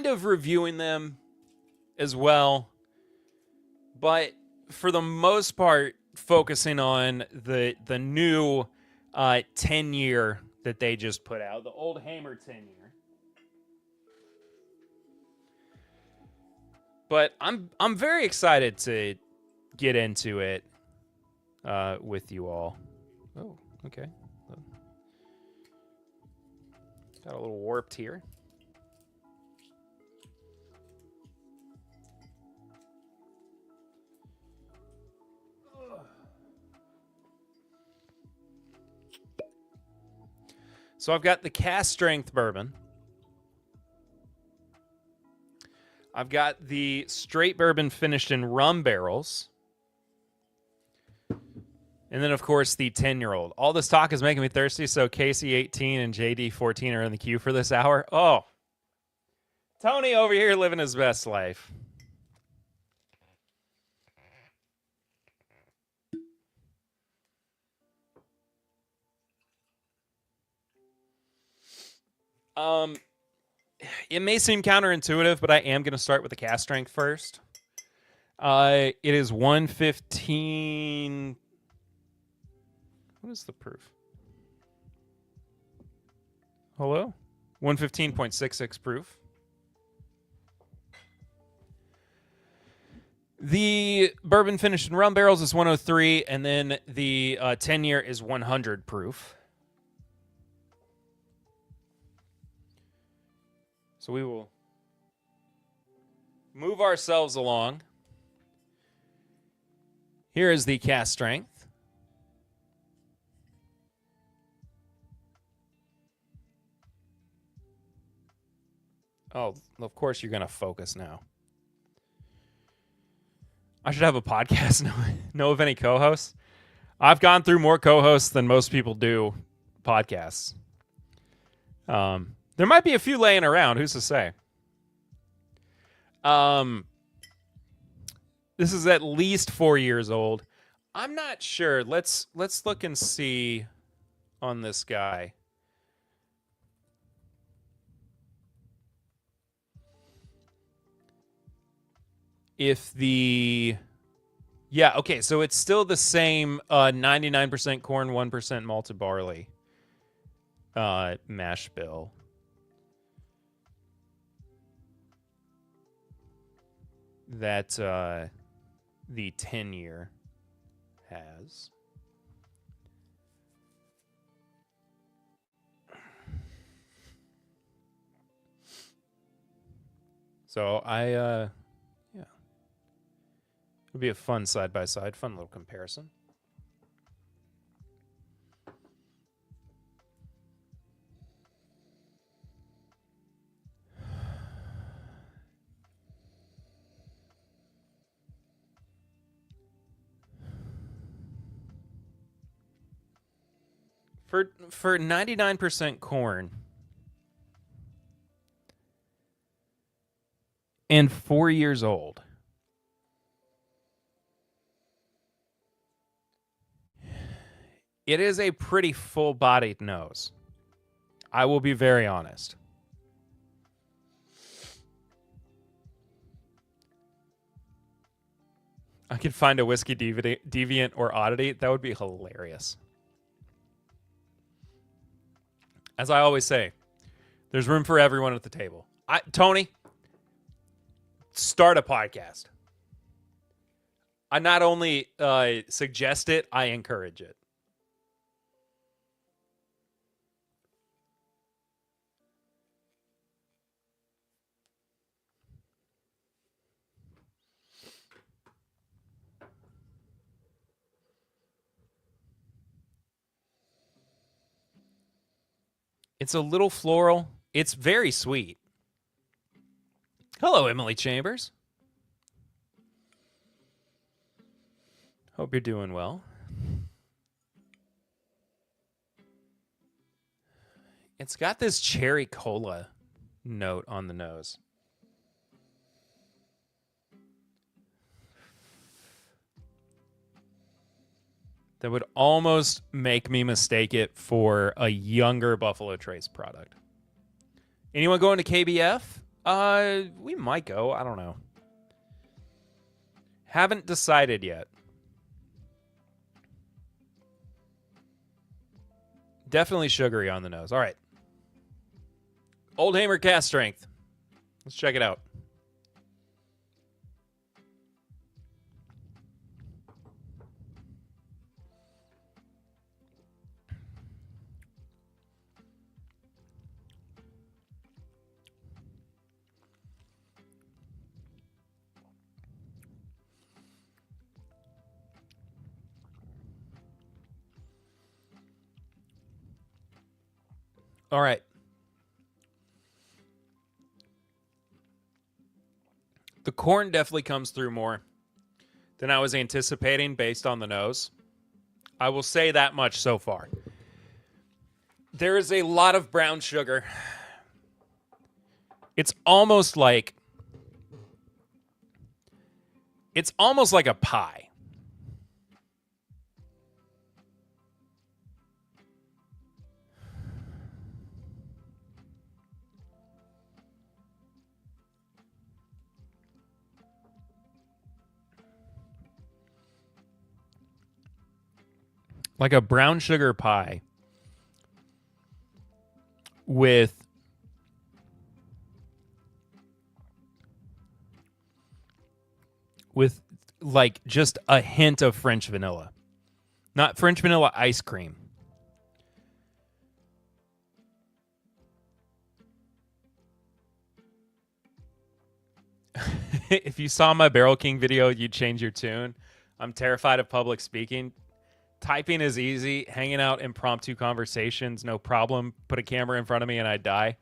of reviewing them as well. But for the most part, focusing on the new 10-year that they just put out. The Old Hamer 10-year. But I'm very excited to get into it with you all. Oh, okay. Got a little warped here. So I've got the cast strength bourbon. I've got the straight bourbon finished in rum barrels. And then, of course, the 10-year-old. All this talk is making me thirsty, so Casey 18 and JD 14 are in the queue for this hour. Oh, Tony over here living his best life. It may seem counterintuitive, but I am going to start with the cast strength first. It is 115. What is the proof? Hello? 115.66 proof. The bourbon finished in rum barrels is 103, and then the 10-year is 100 proof. So we will move ourselves along. Here is the cast strength. Oh, of course you're going to focus now. I should have a podcast. Know of any co-hosts? I've gone through more co-hosts than most people do podcasts. There might be a few laying around. Who's to say? This is at least 4 years old. I'm not sure. Let's look and see on this guy. If the... Yeah, okay, so it's still the same 99% corn, 1% malted barley mash bill. That the 10-year has. So yeah. It'll be a fun side-by-side, fun little comparison. For 99% corn and 4 years old, it is a pretty full-bodied nose. I will be very honest. I could find a whiskey deviant or oddity. That would be hilarious. As I always say, there's room for everyone at the table. Tony, start a podcast. I not only suggest it, I encourage it. It's a little floral. It's very sweet. Hello, Emily Chambers. Hope you're doing well. It's got this cherry cola note on the nose. That would almost make me mistake it for a younger Buffalo Trace product. Anyone going to KBF? We might go. I don't know. Haven't decided yet. Definitely sugary on the nose. All right. Old Hamer cast strength. Let's check it out. All right. The corn definitely comes through more than I was anticipating based on the nose. I will say that much so far. There is a lot of brown sugar. It's almost like a pie. Like a brown sugar pie with like just a hint of French vanilla. Not French vanilla ice cream. If you saw my Barrel King video, you'd change your tune. I'm terrified of public speaking. Typing is easy. Hanging out, impromptu conversations, no problem. Put a camera in front of me and I die.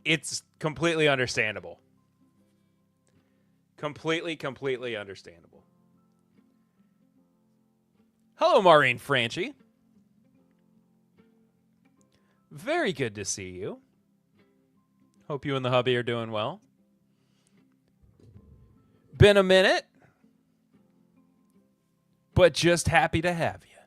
It's completely understandable. Completely understandable. Hello, Maureen Franchi. Very good to see you. Hope you and the hubby are doing well. Been a minute, but just happy to have you.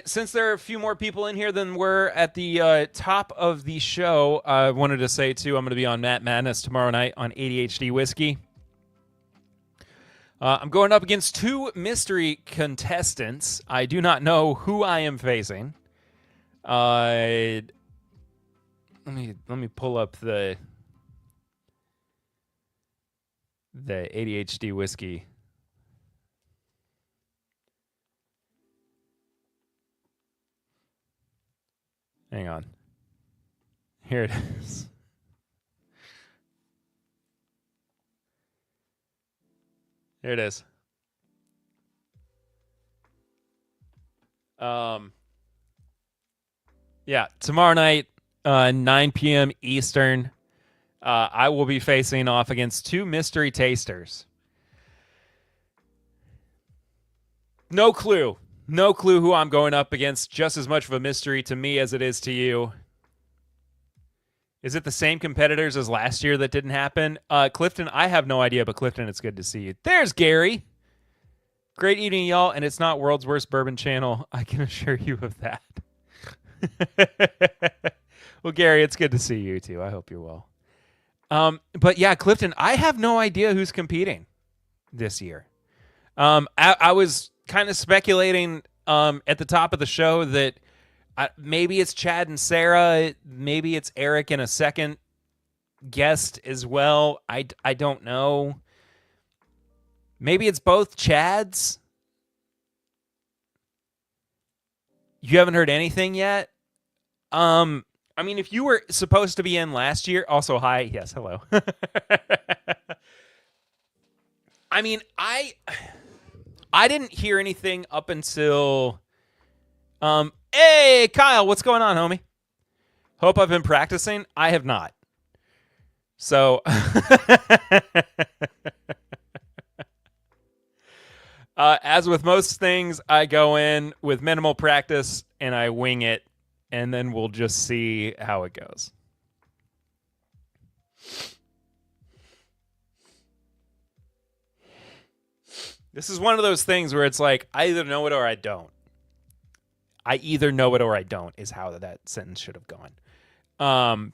Since there are a few more people in here than were at the top of the show, I wanted to say, too, I'm going to be on Matt Madness tomorrow night on ADHD Whiskey. I'm going up against two mystery contestants. I do not know who I am facing. Let me pull up the ADHD Whiskey. Hang on. Here it is. Here it is. Yeah, tomorrow night, 9 p.m. Eastern, I will be facing off against two mystery tasters. No clue. No clue who I'm going up against. Just as much of a mystery to me as it is to you. Is it the same competitors as last year that didn't happen? Clifton, I have no idea, but Clifton, it's good to see you. There's Gary. Great evening, y'all, and it's not World's Worst Bourbon Channel. I can assure you of that. Well, Gary, it's good to see you, too. I hope you're well. But, yeah, Clifton, I have no idea who's competing this year. I was kind of speculating at the top of the show that maybe it's Chad and Sarah. Maybe it's Eric and a second guest as well. I don't know. Maybe it's both Chads. You haven't heard anything yet? I mean, if you were supposed to be in last year, also hi, yes, hello. I mean, I didn't hear anything up until hey, Kyle, what's going on, homie? Hope I've been practicing. I have not. So as with most things, I go in with minimal practice and I wing it, and then we'll just see how it goes. This is one of those things where it's like, I either know it or I don't. I either know it or I don't is how that sentence should have gone.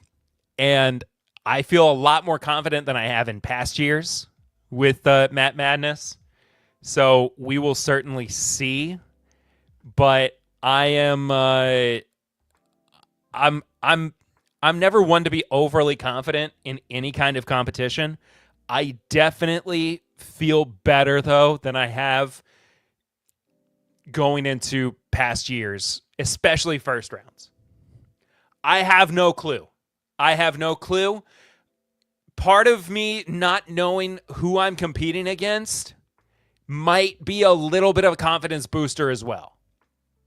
And I feel a lot more confident than I have in past years with Matt Madness. So we will certainly see. But I am I'm never one to be overly confident in any kind of competition. I definitely feel better though than I have going into past years, especially first rounds. I have no clue. Part of me not knowing who I'm competing against might be a little bit of a confidence booster as well.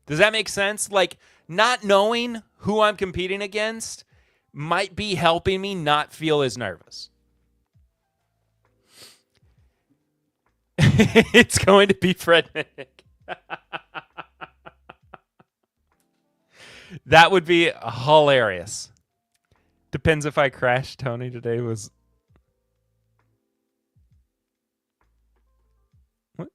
Does that make sense? Like, not knowing who I'm competing against might be helping me not feel as nervous. It's going to be Fred Minnick. That would be hilarious. Depends if I crashed. Tony today was... What?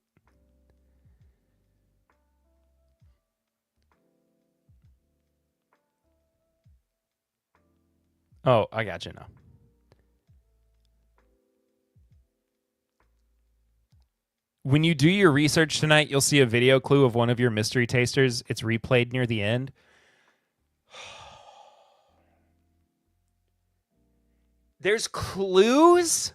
Oh, I got you now. When you do your research tonight, you'll see a video clue of one of your mystery tasters. It's replayed near the end. There's clues?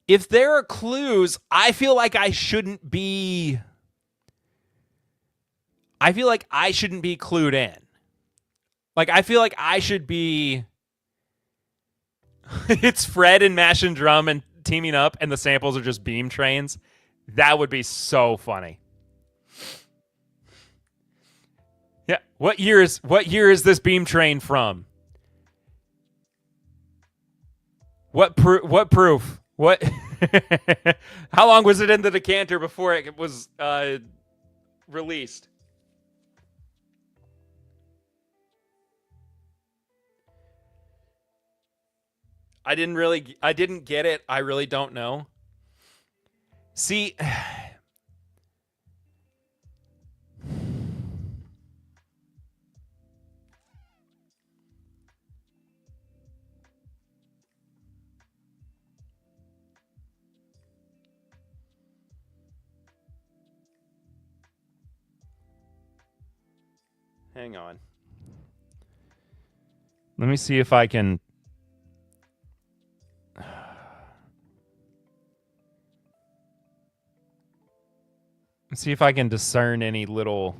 If there are clues, I feel like I shouldn't be clued in. Like, I feel like I should be... It's Fred and Mash and Drum and teaming up, and the samples are just beam trains. That would be so funny. Yeah, what year is this beam train from? What proof? What? How long was it in the decanter before it was released? I didn't get it. I really don't know. See, Hang on. Let me see if I can. See if I can discern any little.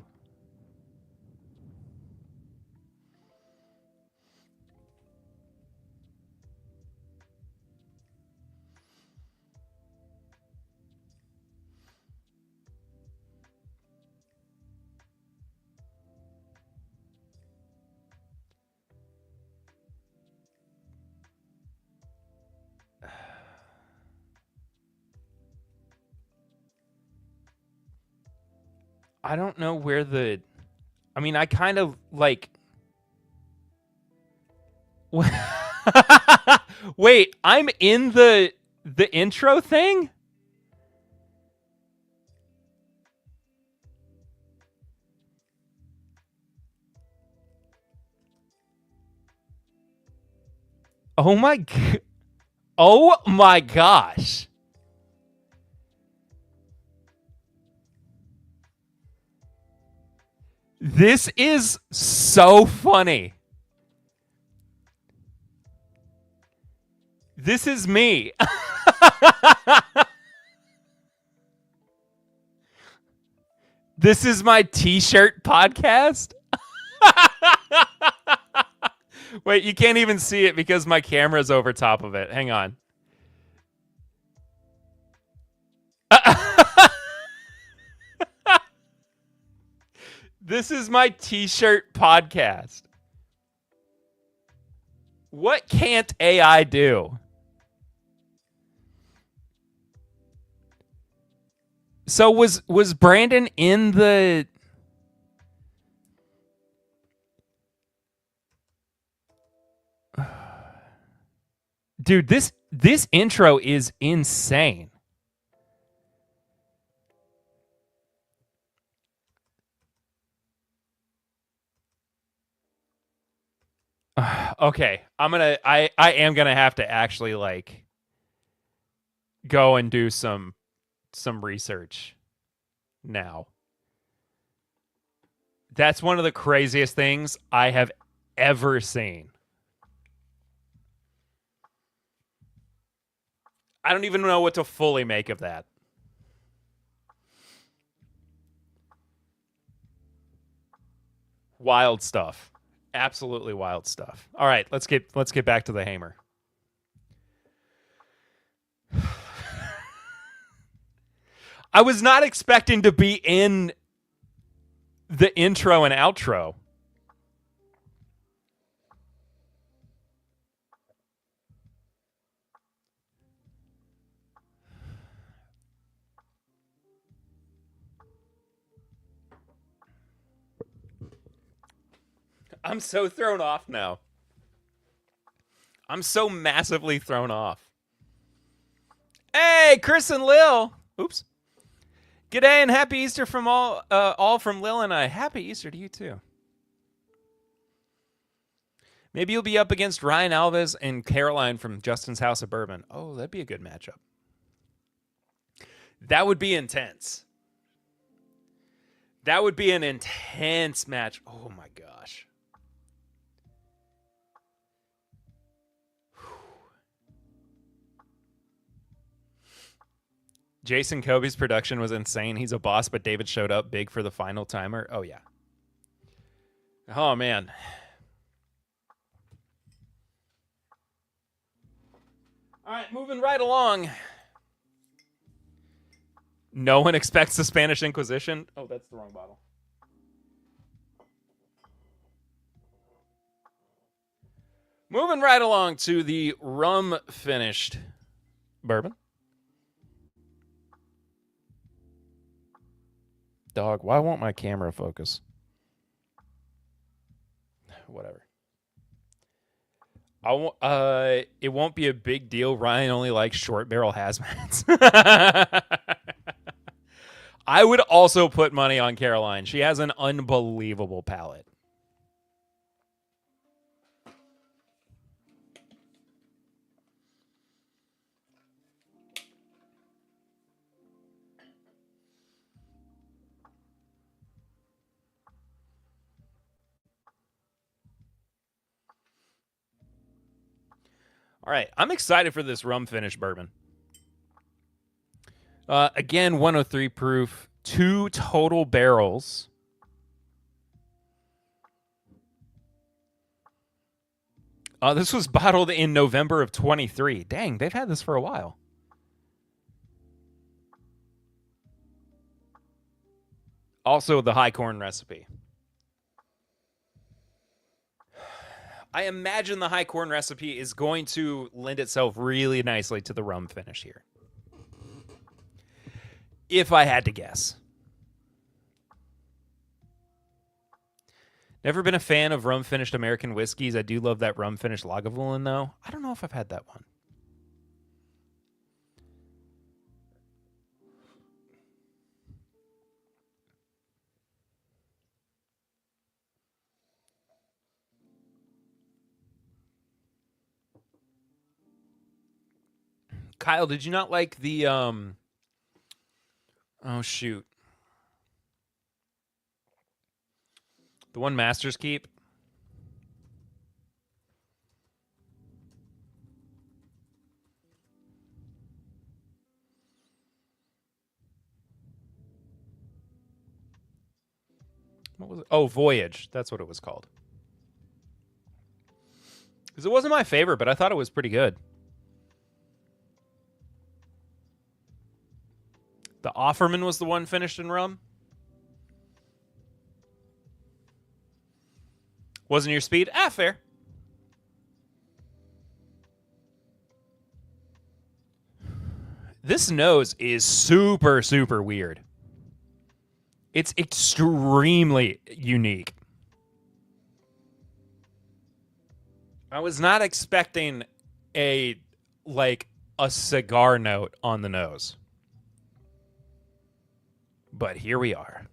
I don't know where the. I mean, I kind of like. Wait, I'm in the intro thing? Oh my Oh my gosh. This is so funny. This is me. This is my t-shirt podcast. Wait, you can't even see it because my camera's over top of it. Hang on. This is my t-shirt podcast. What can't AI do? So was Brandon in the Dude, this intro is insane. Okay, I am gonna have to actually like go and do some research now. That's one of the craziest things I have ever seen. I don't even know what to fully make of that. Wild stuff. Absolutely wild stuff. All right, let's get back to the Hamer. I was not expecting to be in the intro and outro. I'm so thrown off now. I'm so massively thrown off. Hey, Chris and Lil. Oops. G'day and happy Easter from all from Lil and I. Happy Easter to you too. Maybe you'll be up against Ryan Alves and Caroline from Justin's House of Bourbon. Oh, that'd be a good matchup. That would be intense. That would be an intense match. Oh my gosh. Jason Kobe's production was insane. He's a boss, but David showed up big for the final timer. Oh, yeah. Oh, man. All right, moving right along. No one expects the Spanish Inquisition. Oh, that's the wrong bottle. Moving right along to the rum finished bourbon. Dog, why won't my camera focus? Whatever. It won't be a big deal. Ryan only likes short barrel hazmats. I would also put money on Caroline. She has an unbelievable palate. All right, I'm excited for this rum finish bourbon. Again, 103 proof, 2 total barrels. This was bottled in November of 23. Dang, they've had this for a while. Also, the high corn recipe. I imagine the high corn recipe is going to lend itself really nicely to the rum finish here. If I had to guess. Never been a fan of rum finished American whiskeys. I do love that rum finished Lagavulin, though. I don't know if I've had that one. Kyle, did you not like the oh shoot. The one Masters keep? What was it? Oh, Voyage. That's what it was called. Because it wasn't my favorite, but I thought it was pretty good. The Offerman was the one finished in rum? Wasn't your speed? Fair. This nose is super, super weird. It's extremely unique. I was not expecting a cigar note on the nose. But here we are.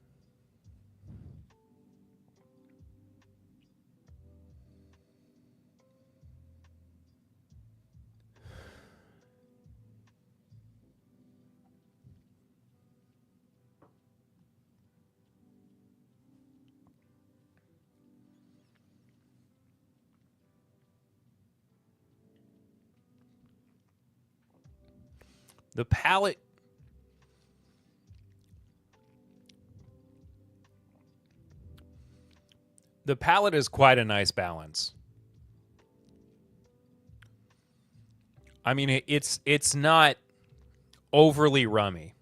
The palate is quite a nice balance. I mean, it's not overly rummy.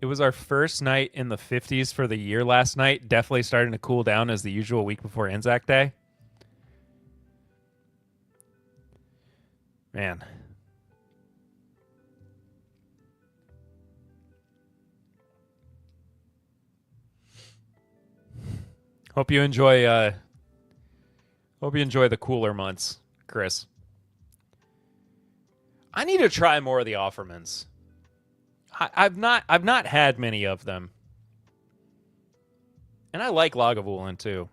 It was our first night in the 50s for the year last night. Definitely starting to cool down as the usual week before Anzac Day. Man. Hope you enjoy the cooler months, Chris. I need to try more of the Offermans. I've not had many of them. And I like Lagavulin too.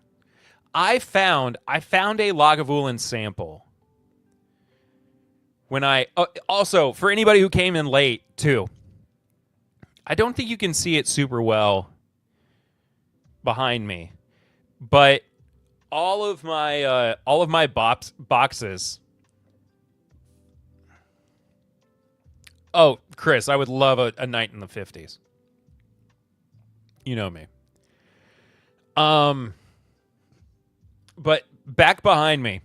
I found a Lagavulin sample. When also, for anybody who came in late too, I don't think you can see it super well behind me, but all of my boxes. Oh, Chris, I would love a night in the 50s. You know me. But back behind me,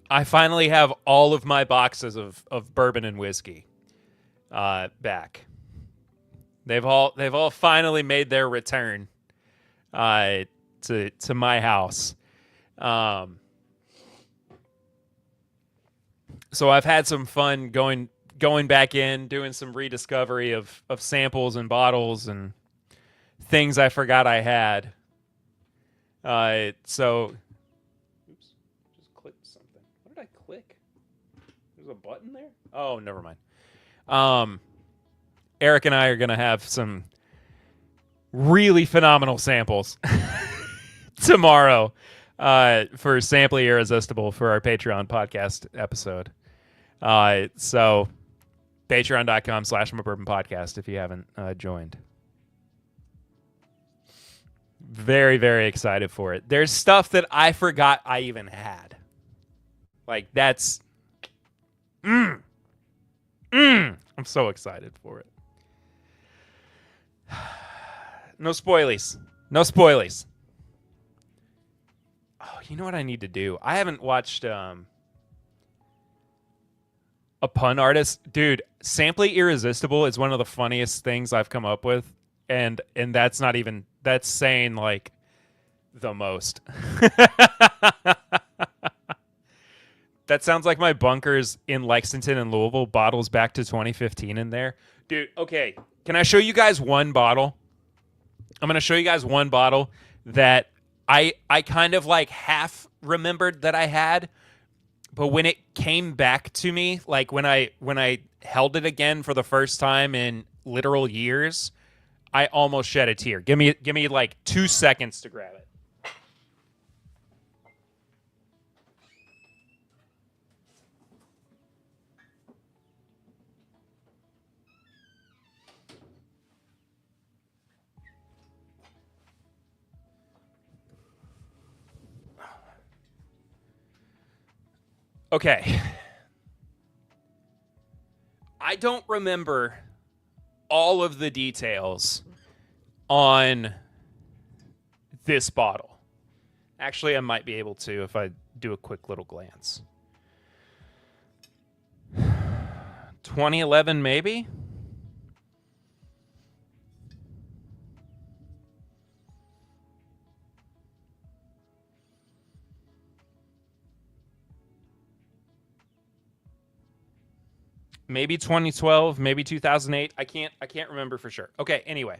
I finally have all of my boxes of bourbon and whiskey back. They've all finally made their return to my house. So I've had some fun going back in, doing some rediscovery of samples and bottles and things I forgot I had. So oops, just clicked something. What did I click? There's a button there? Oh, never mind. Eric and I are going to have some really phenomenal samples tomorrow for Samply Irresistible for our Patreon podcast episode. So patreon.com/bourbon podcast if you haven't joined. very, very excited for it. There's stuff that I forgot I even had. Like, that's... I'm so excited for it. No spoilies. No spoilies. Oh, you know what I need to do? I haven't watched a pun artist. Dude, Samply Irresistible is one of the funniest things I've come up with. And that's not even... That's saying, like, the most. That sounds like my bunkers in Lexington and Louisville, bottles back to 2015 in there. Dude, okay. Can I show you guys one bottle? I'm going to show you guys one bottle that I kind of like half remembered that I had, but when it came back to me, like when I held it again for the first time in literal years, I almost shed a tear. Give me like 2 seconds to grab it. Okay. I don't remember all of the details on this bottle. Actually, I might be able to if I do a quick little glance. 2011, maybe? Maybe 2012, maybe 2008. I can't remember for sure. Okay, anyway.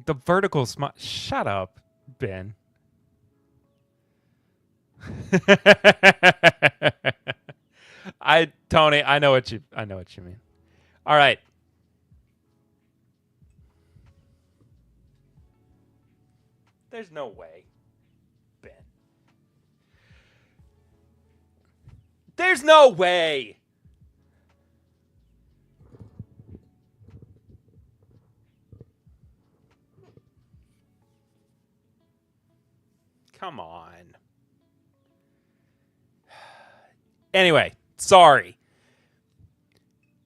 The vertical smile. Shut up, Ben. Tony, I know what you mean. All right. There's no way, Ben. There's no way. Come on. Anyway, sorry.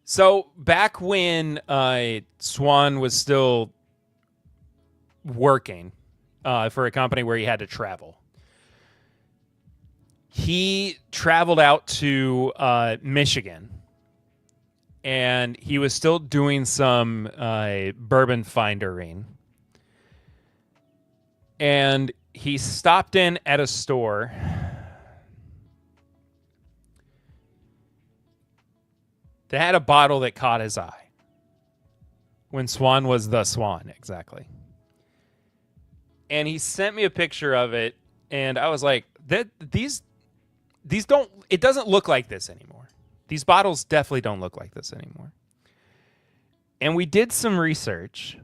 So back when Swan was still working for a company where he had to travel, he traveled out to Michigan, and he was still doing some bourbon findering. And he stopped in at a store that had a bottle that caught his eye. When Swan was the Swan, exactly. And he sent me a picture of it, and I was like, these don't, it doesn't look like this anymore. These bottles definitely don't look like this anymore. And we did some research,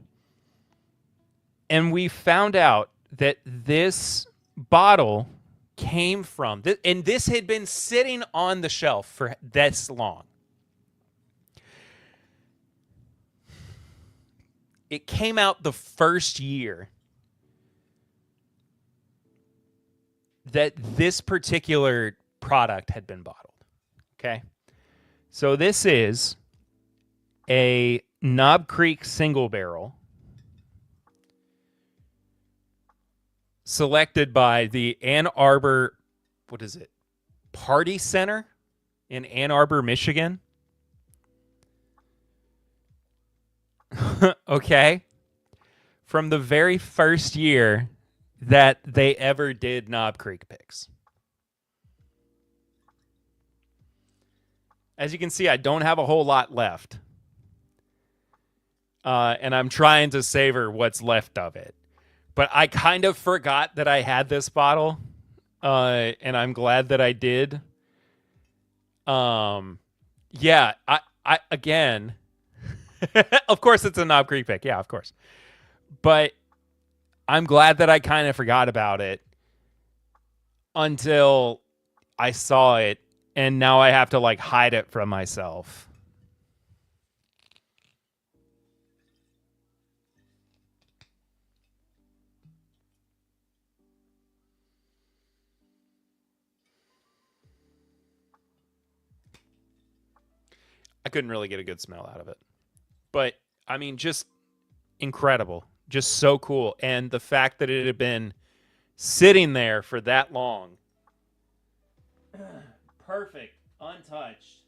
and we found out that this bottle came from, and this had been sitting on the shelf for this long. It came out the first year that this particular product had been bottled. Okay. So this is a Knob Creek single barrel selected by the Ann Arbor, what is it? Party Center in Ann Arbor, Michigan. Okay. From the very first year that they ever did Knob Creek picks. As you can see, I don't have a whole lot left. And I'm trying to savor what's left of it. But I kind of forgot that I had this bottle. And I'm glad that I did. Yeah, I again, of course it's a Knob Creek pick. Yeah, of course. But I'm glad that I kind of forgot about it until I saw it and now I have to like hide it from myself. I couldn't really get a good smell out of it. But I mean, just incredible. Just so cool. And the fact that it had been sitting there for that long. Perfect. Untouched.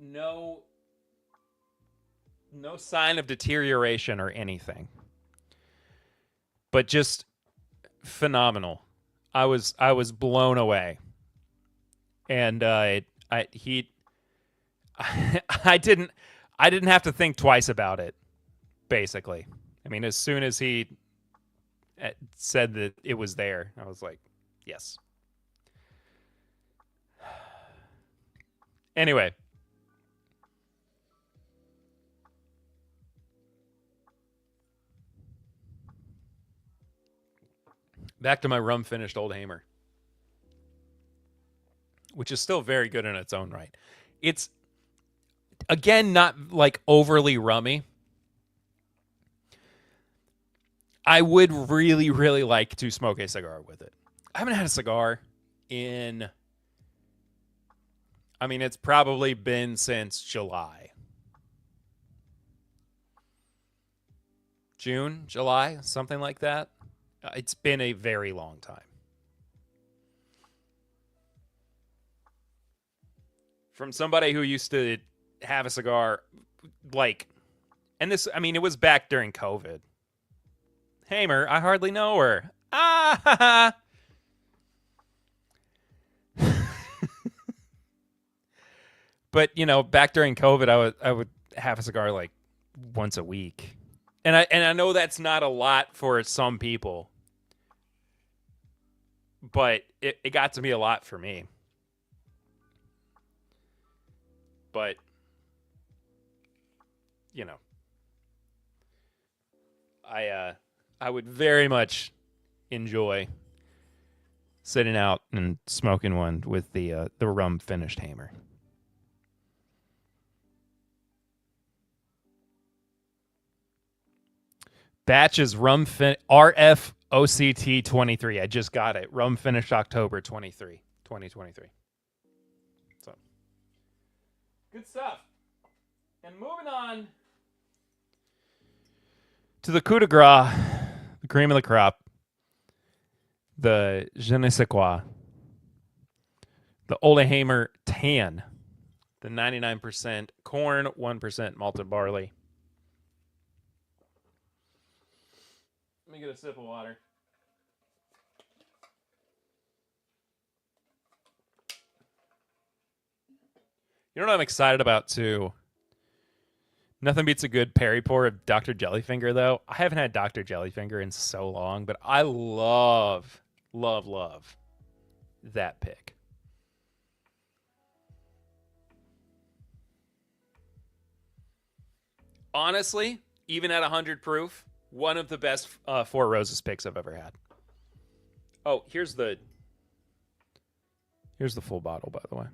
No sign of deterioration or anything. But just phenomenal. I was blown away. And I didn't have to think twice about it, basically. I mean, as soon as he said that it was there, I was like, yes. Anyway. Back to my rum-finished Old Hamer, which is still very good in its own right. It's, again, not like overly rummy. I would really, really like to smoke a cigar with it. I haven't had a cigar in, I mean, it's probably been since July. June, July, something like that. It's been a very long time. From somebody who used to have a cigar, like, and this, I mean, it was back during COVID. Hamer, I hardly know her. Ah! But, you know, back during COVID, I would have a cigar like once a week. And I know that's not a lot for some people. But it got to be a lot for me. But, you know, I would very much enjoy sitting out and smoking one with the rum finished Hamer. Batches rum RFOCT 23. I just got it. Rum finished October 2023. So good stuff. And moving on to the coup de grace, the cream of the crop, the je ne sais quoi, the Old Hamer Tan, the 99% corn, 1% malted barley. Let me get a sip of water. You know what I'm excited about, too? Nothing beats a good Perry pour of Dr. Jellyfinger, though. I haven't had Dr. Jellyfinger in so long, but I love that pick. Honestly, even at 100 proof, one of the best Four Roses picks I've ever had. Oh, here's the full bottle, by the way.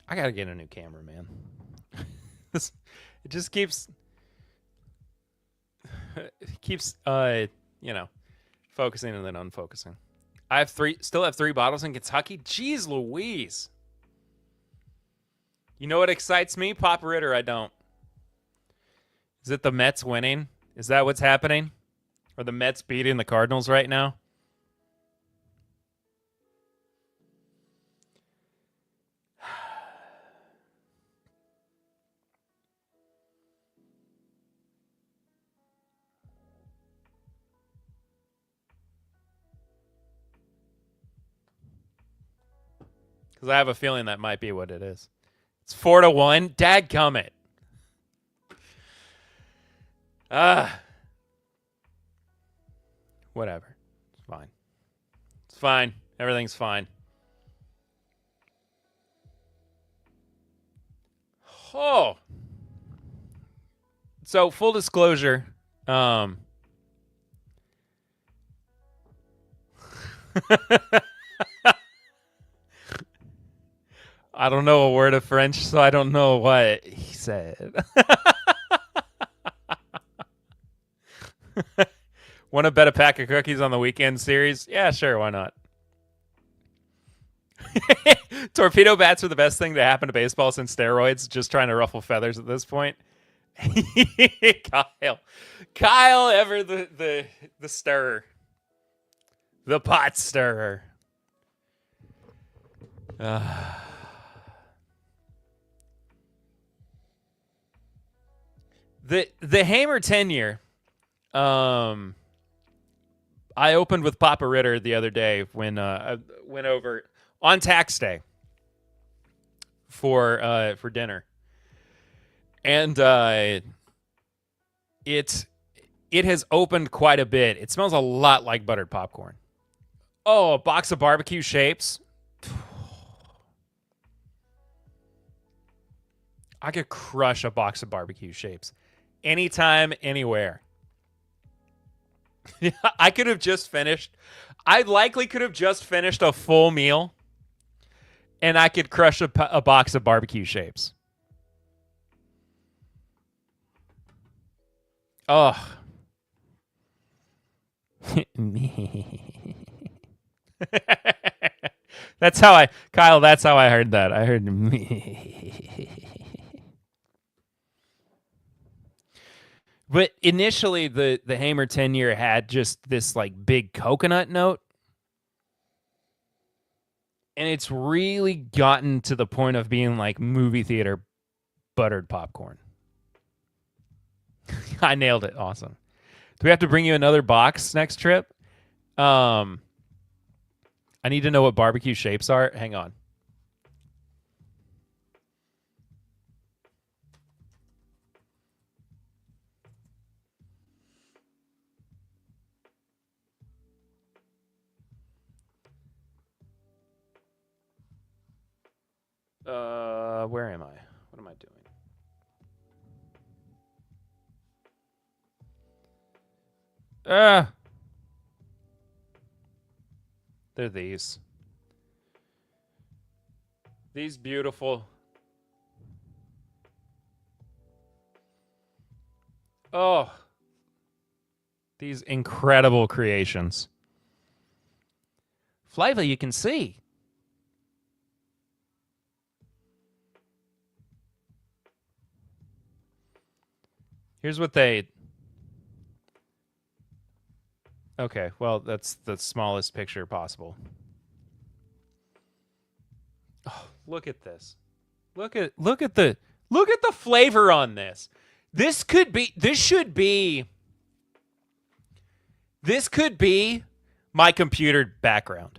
I gotta get a new camera, man. It just keeps focusing and then unfocusing. I still have three bottles in Kentucky. Jeez Louise. You know what excites me? Pop Ritter, I don't. Is it the Mets winning? Is that what's happening? Are the Mets beating the Cardinals right now? Because I have a feeling that might be what it is. It's 4-1. Dadgummit. Whatever. It's fine. It's fine. Everything's fine. Oh. So full disclosure, I don't know a word of French, so I don't know what he said. Want to bet a pack of cookies on the weekend series? Yeah, sure, why not? Torpedo bats are the best thing to happen to baseball since steroids. Just trying to ruffle feathers at this point. Kyle, ever the stirrer, the pot stirrer. The HAMER 10-year. I opened with Papa Ritter the other day when I went over on tax day for dinner, and it has opened quite a bit. It smells a lot like buttered popcorn. Oh, a box of barbecue shapes. I could crush a box of barbecue shapes anytime, anywhere. I could have just finished. I likely could have just finished a full meal, and I could crush a box of barbecue shapes. Oh. That's how I, Kyle, that's how I heard that. I heard But initially the HAMER 10-year had just this like big coconut note. And it's really gotten to the point of being like movie theater buttered popcorn. I nailed it. Awesome. Do we have to bring you another box next trip? I need to know what barbecue shapes are. Hang on. Where am I? What am I doing? They're these. These beautiful. Oh. These incredible creations. Flavor you can see. Here's what they... Okay, well, that's the smallest picture possible. Oh, look at this. Look at the flavor on this. This could be my computer background.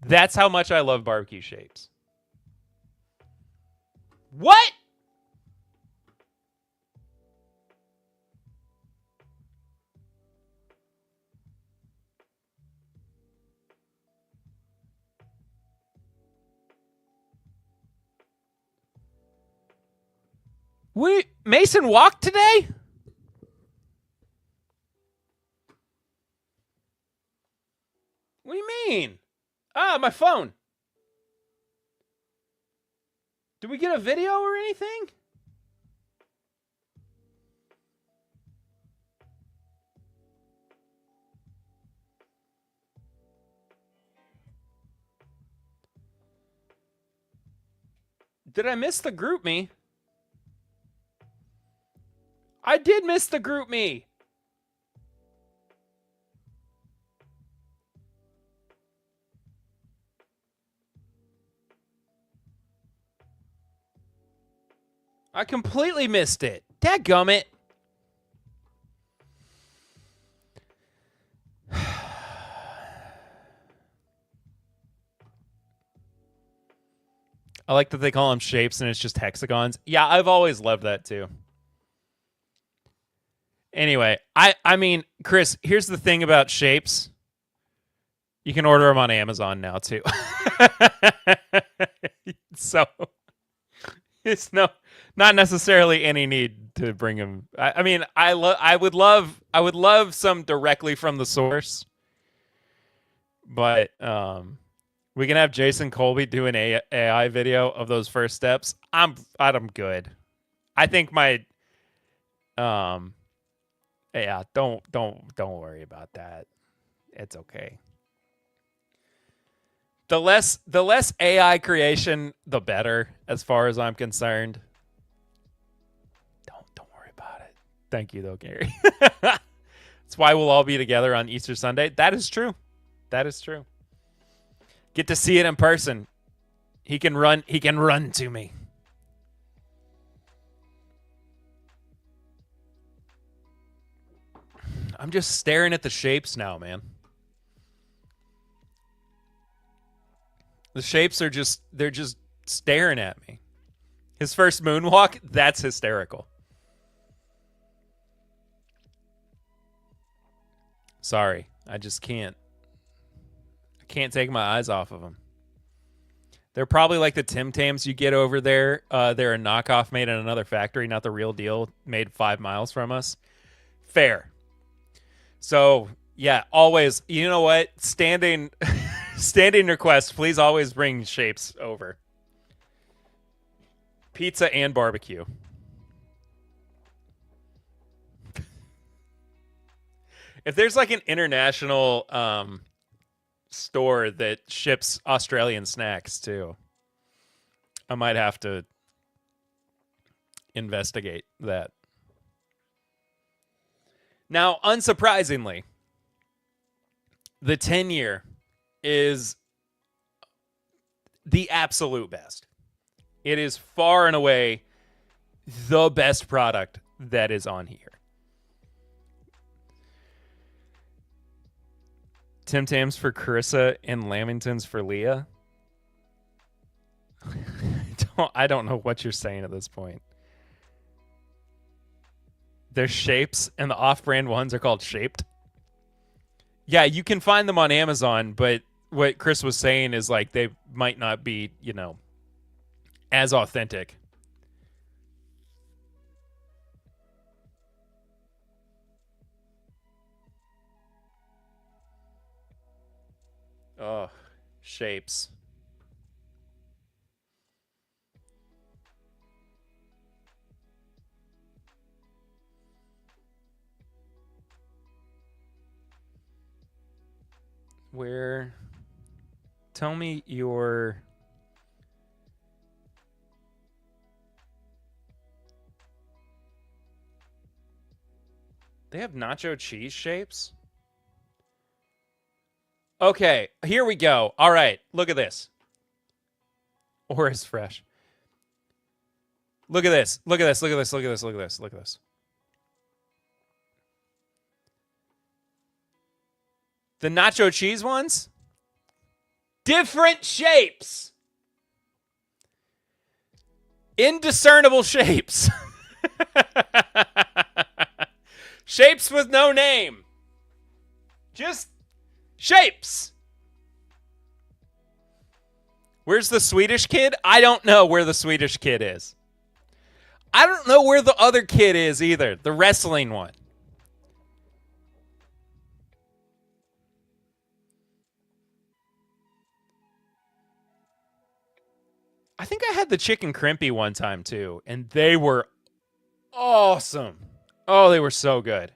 That's how much I love barbecue shapes. What? Mason walked today? What do you mean? My phone. Did we get a video or anything? Did I miss the group me? I did miss the group me. I completely missed it. Dadgummit. I like that they call them shapes and it's just hexagons. Yeah, I've always loved that too. Anyway, I mean, Chris, here's the thing about shapes. You can order them on Amazon now too. So it's no Not necessarily any need to bring him. I mean, I would love some directly from the source, but we can have Jason Colby do an AI video of those first steps. I'm good. I think my yeah, don't worry about that. It's okay. The less AI creation, the better, as far as I'm concerned. Don't worry about it. Thank you though, Gary. That's why we'll all be together on Easter Sunday. That is true. That is true. Get to see it in person. He can run to me. I'm just staring at the shapes now, man. The shapes are they're just staring at me. His first moonwalk, that's hysterical. Sorry, I just can't. I can't take my eyes off of them. They're probably like the Tim Tams you get over there. They're a knockoff made in another factory, not the real deal, made 5 miles from us. Fair. So, yeah, always, you know what? Standing request, please always bring shapes over. Pizza and barbecue. If there's like an international store that ships Australian snacks too, I might have to investigate that. Now, unsurprisingly, the 10-year is the absolute best. It is far and away the best product that is on here. Tim Tams for Carissa and Lamingtons for Leah. I don't know what you're saying at this point. They're shapes, and the off-brand ones are called Shaped. Yeah, you can find them on Amazon, but what Chris was saying is like they might not be, as authentic. Oh, shapes. Where? Tell me your... They have nacho cheese shapes? Okay, here we go. All right, look at this. Or is fresh. Look at this. Look at this. Look at this. Look at this. Look at this. Look at this. The nacho cheese ones? Different shapes. Indiscernible shapes. Shapes with no name. Just shapes. Where's the Swedish kid? I don't know where the Swedish kid is. I don't know where the other kid is either. The wrestling one. I think I had the chicken crimpy one time too, and they were awesome. Oh, they were so good.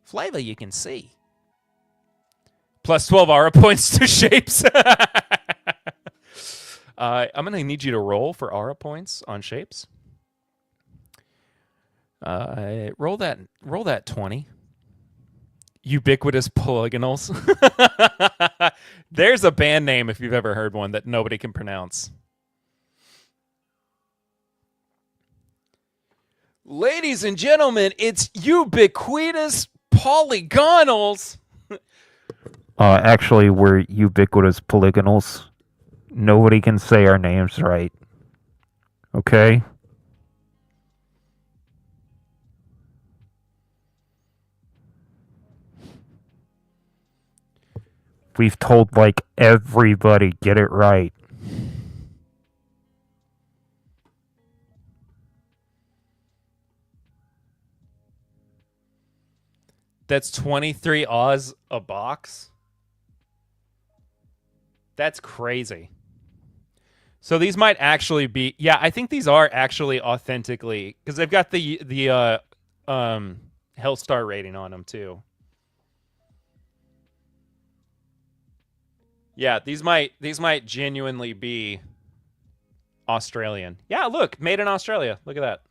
Flavor you can see. Plus 12 aura points to shapes. I'm going to need you to roll for aura points on shapes. Roll that 20. Ubiquitous polygonals. There's a band name if you've ever heard one that nobody can pronounce. Ladies and gentlemen, it's ubiquitous polygonals. Actually, we're ubiquitous polygonals. Nobody can say our names right. Okay? We've told, like, everybody, get it right. That's 23 Oz a box. That's crazy. So these might actually be, yeah, I think these are actually authentically, because they've got the Hellstar rating on them too. Yeah, these might genuinely be Australian. Yeah, look, made in Australia. Look at that.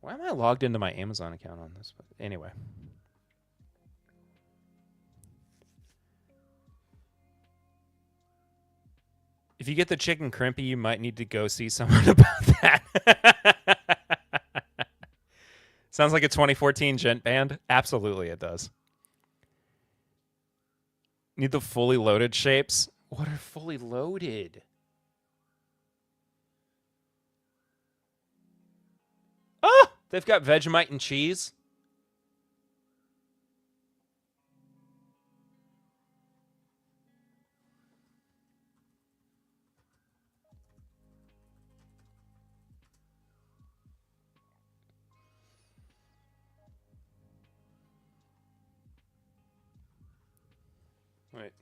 Why am I logged into my Amazon account on this? Anyway. If you get the chicken crimpy, you might need to go see someone about that. Sounds like a 2014 gent band. Absolutely, it does. Need the fully loaded shapes. What are fully loaded? Oh, they've got Vegemite and cheese. Wait.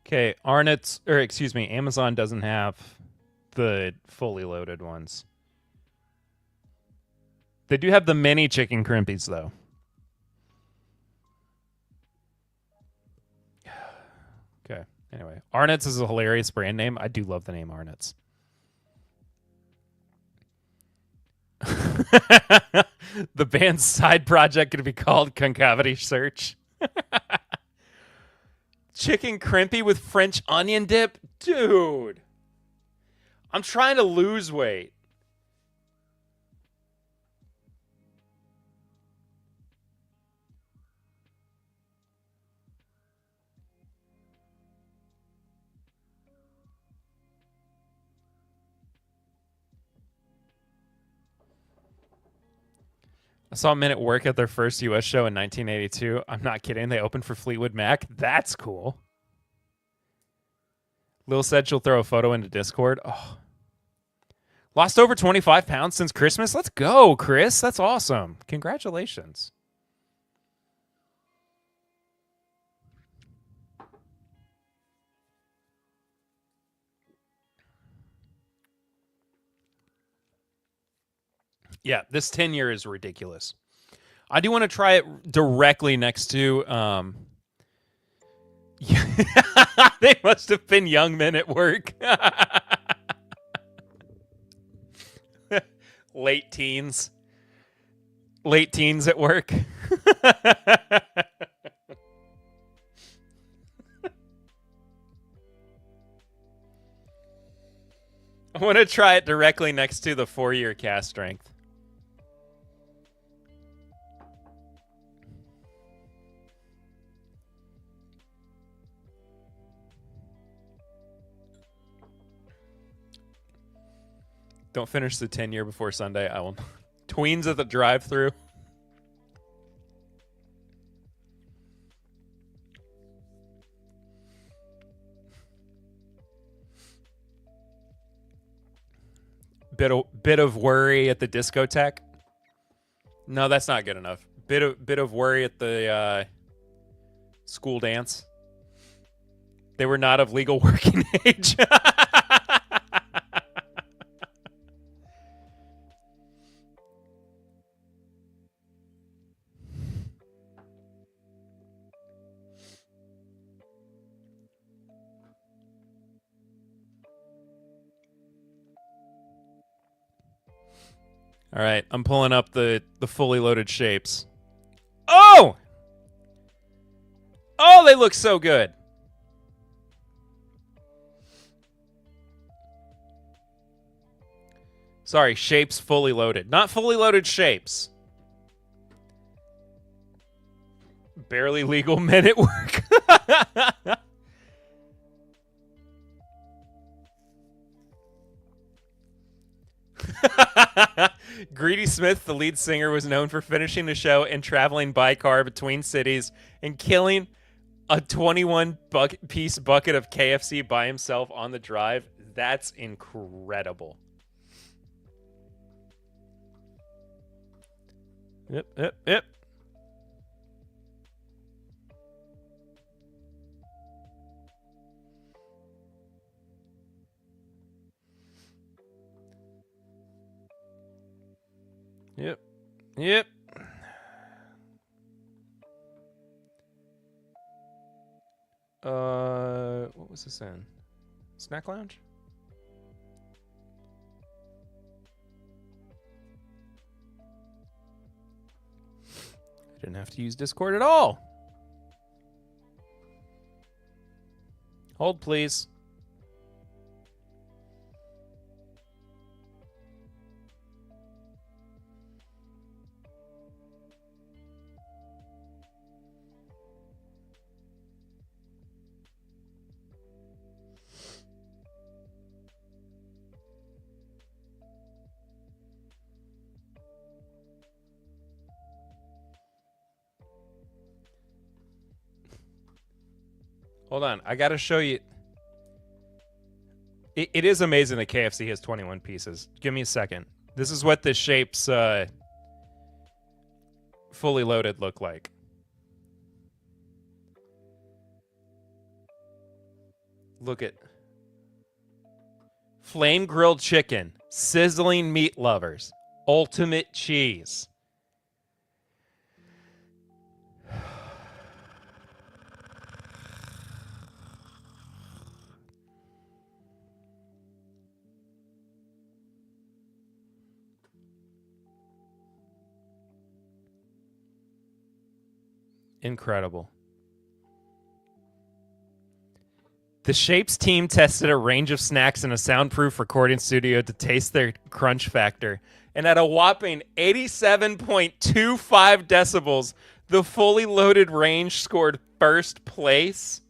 Okay, Amazon doesn't have the fully loaded ones. They do have the mini chicken crimpies, though. Okay, anyway. Arnott's is a hilarious brand name. I do love the name Arnott's. The band's side project could be called Concavity Search. Chicken crimpy with French onion dip? Dude. I'm trying to lose weight. I saw Men at Work at their first U.S. show in 1982. I'm not kidding. They opened for Fleetwood Mac. That's cool. Lil said she'll throw a photo into Discord. Oh. Lost over 25 pounds since Christmas? Let's go, Chris. That's awesome. Congratulations. Yeah, this tenure is ridiculous. I do want to try it directly next to they must have been young men at work. Late teens at work. I want to try it directly next to the 4-year cast strength. Don't finish the 10-year before Sunday. I will. Tweens at the drive-thru. Bit of worry at the discotheque. No, that's not good enough. Bit of worry at the school dance. They were not of legal working age. All right, I'm pulling up the fully loaded shapes. Oh! Oh, they look so good. Sorry, shapes fully loaded. Not fully loaded shapes. Barely legal men at work. Greedy Smith, the lead singer, was known for finishing the show and traveling by car between cities and killing A 21 piece bucket of KFC by himself on the drive. That's incredible. Yep. Yep. What was this in? Snack Lounge? I didn't have to use Discord at all. Hold, please. Hold on. I got to show you. It is amazing that KFC has 21 pieces. Give me a second. This is what the shapes fully loaded look like. Look at flame grilled chicken, sizzling meat lovers, ultimate cheese. Incredible. The Shapes team tested a range of snacks in a soundproof recording studio to taste their crunch factor. And at a whopping 87.25 decibels, the fully loaded range scored first place.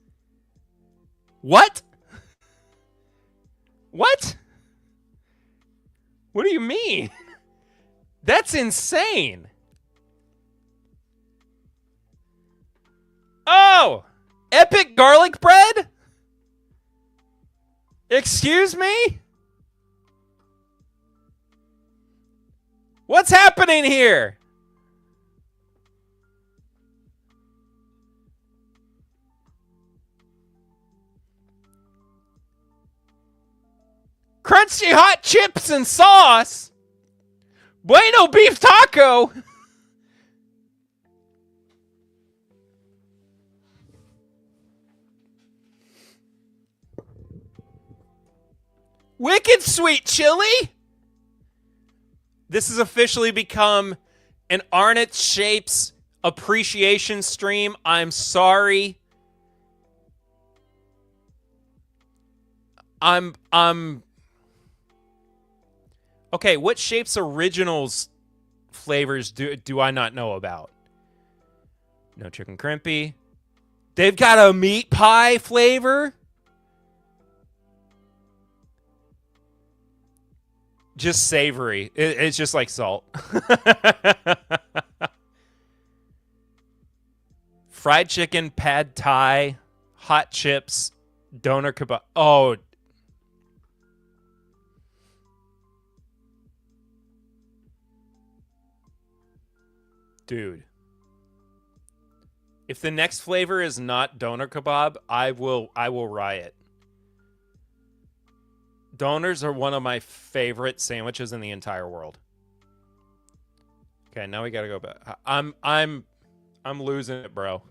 What? What? What do you mean? That's insane. Oh! Epic garlic bread? Excuse me? What's happening here? Crunchy hot chips and sauce? Bueno beef taco? Wicked sweet chili? This has officially become an Arnott Shapes appreciation stream. I'm sorry. I'm okay, what Shapes Originals flavors do I not know about? No chicken crimpy. They've got a meat pie flavor. Just savory. It's just like salt. Fried chicken, pad thai, hot chips, doner kebab. Oh. Dude. If the next flavor is not doner kebab, I will riot. Doners are one of my favorite sandwiches in the entire world. Okay, now we gotta go back. I'm losing it, bro.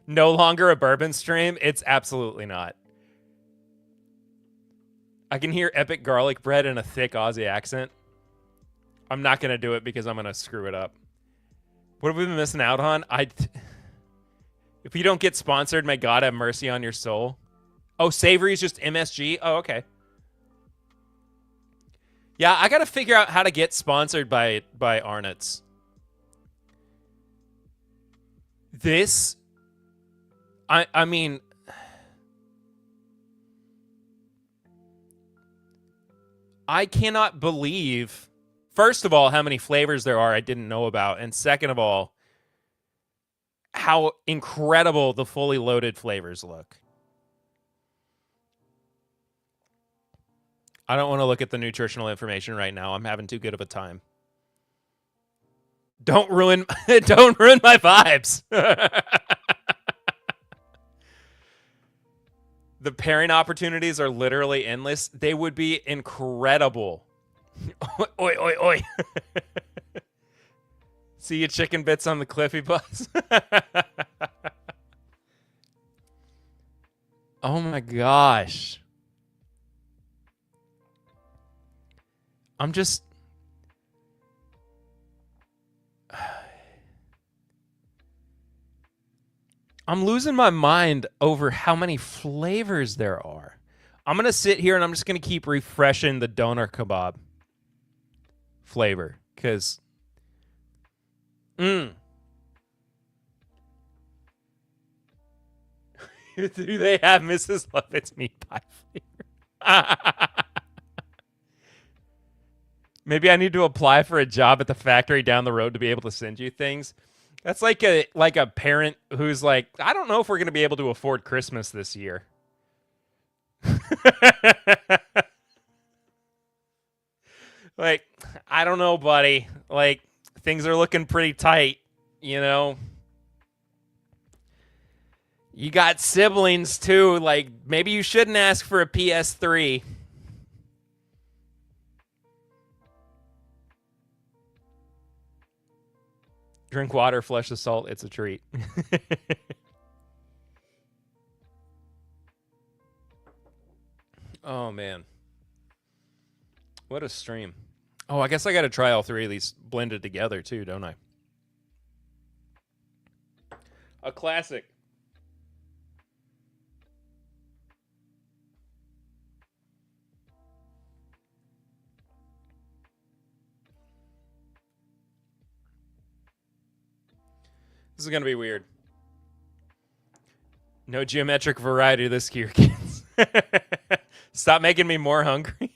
No longer a bourbon stream? It's absolutely not. I can hear epic garlic bread in a thick Aussie accent. I'm not gonna do it because I'm gonna screw it up. What have we been missing out on? If you don't get sponsored, may God have mercy on your soul. Oh, savory is just MSG? Oh, okay. Yeah, I got to figure out how to get sponsored by Arnott's. This, I mean, I cannot believe, first of all, how many flavors there are I didn't know about. And second of all, how incredible the fully loaded flavors look. I don't want to look at the nutritional information right now. I'm having too good of a time. Don't ruin my vibes. The pairing opportunities are literally endless. They would be incredible. Oi, oi, oi. See you chicken bits on the Cliffy Bus. Oh my gosh. I'm losing my mind over how many flavors there are. I'm going to sit here and I'm just going to keep refreshing the doner kebab flavor because do they have Mrs. Lovett's meat pie flavor? Maybe I need to apply for a job at the factory down the road to be able to send you things. That's like a parent who's like, I don't know if we're going to be able to afford Christmas this year. Like, I don't know, buddy. Like, things are looking pretty tight, you know? You got siblings, too. Like, maybe you shouldn't ask for a PS3. Drink water, flush the salt. It's a treat. Oh, man. What a stream. Oh, I guess I got to try all three of these blended together, too, don't I? A classic. This is going to be weird. No geometric variety this year, kids. Stop making me more hungry.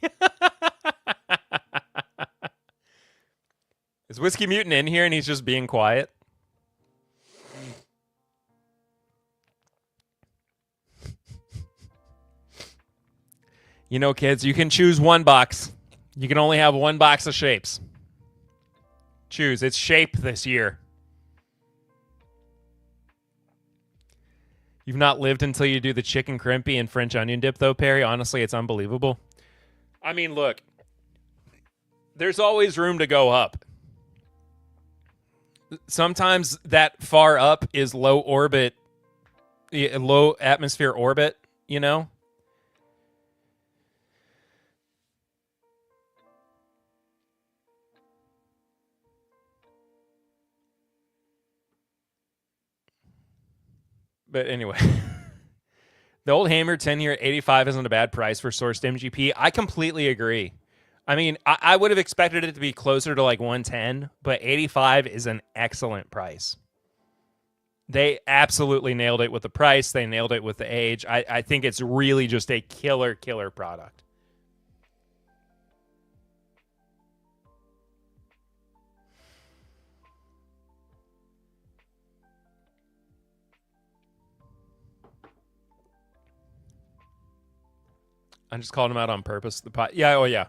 Is Whiskey Mutant in here and he's just being quiet? You know, kids, you can choose one box. You can only have one box of shapes. Choose. It's shape this year. You've not lived until you do the chicken crimpy and French onion dip, though, Perry. Honestly, it's unbelievable. I mean, look. There's always room to go up. Sometimes that far up is low atmosphere orbit, you know? But anyway, the old HAMER 10-year at 85 isn't a bad price for sourced MGP. I completely agree. I mean, I would have expected it to be closer to like 110, but 85 is an excellent price. They absolutely nailed it with the price. They nailed it with the age. I think it's really just a killer product. I just called him out on purpose. Yeah, oh yeah.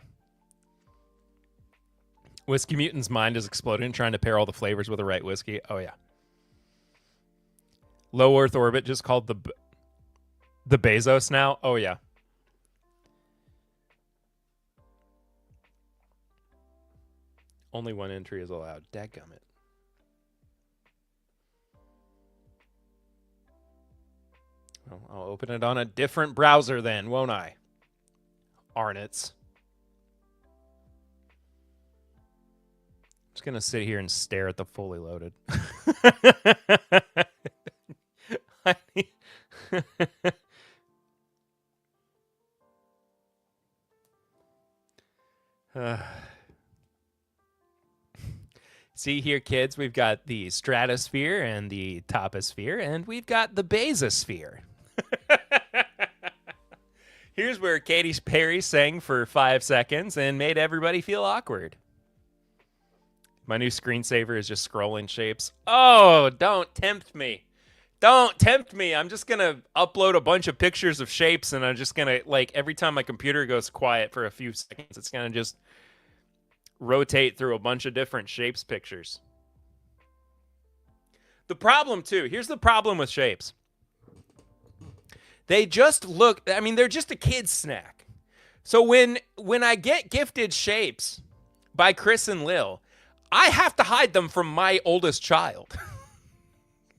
Whiskey Mutant's mind is exploding trying to pair all the flavors with the right whiskey. Oh yeah. Low Earth orbit just called the Bezos now. Oh yeah. Only one entry is allowed. Dadgummit. Well, I'll open it on a different browser then, won't I? Arnott's. Just gonna sit here and stare at the fully loaded. See here, kids, we've got the stratosphere and the toposphere, and we've got the basosphere. Here's where Katy Perry sang for 5 seconds and made everybody feel awkward. My new screensaver is just scrolling shapes. Oh, don't tempt me. Don't tempt me. I'm just going to upload a bunch of pictures of shapes, and I'm just going to, like, every time my computer goes quiet for a few seconds, it's going to just rotate through a bunch of different shapes pictures. The problem, too, here's the problem with shapes. They just look, I mean, they're just a kid's snack. So when I get gifted shapes by Chris and Lil, I have to hide them from my oldest child.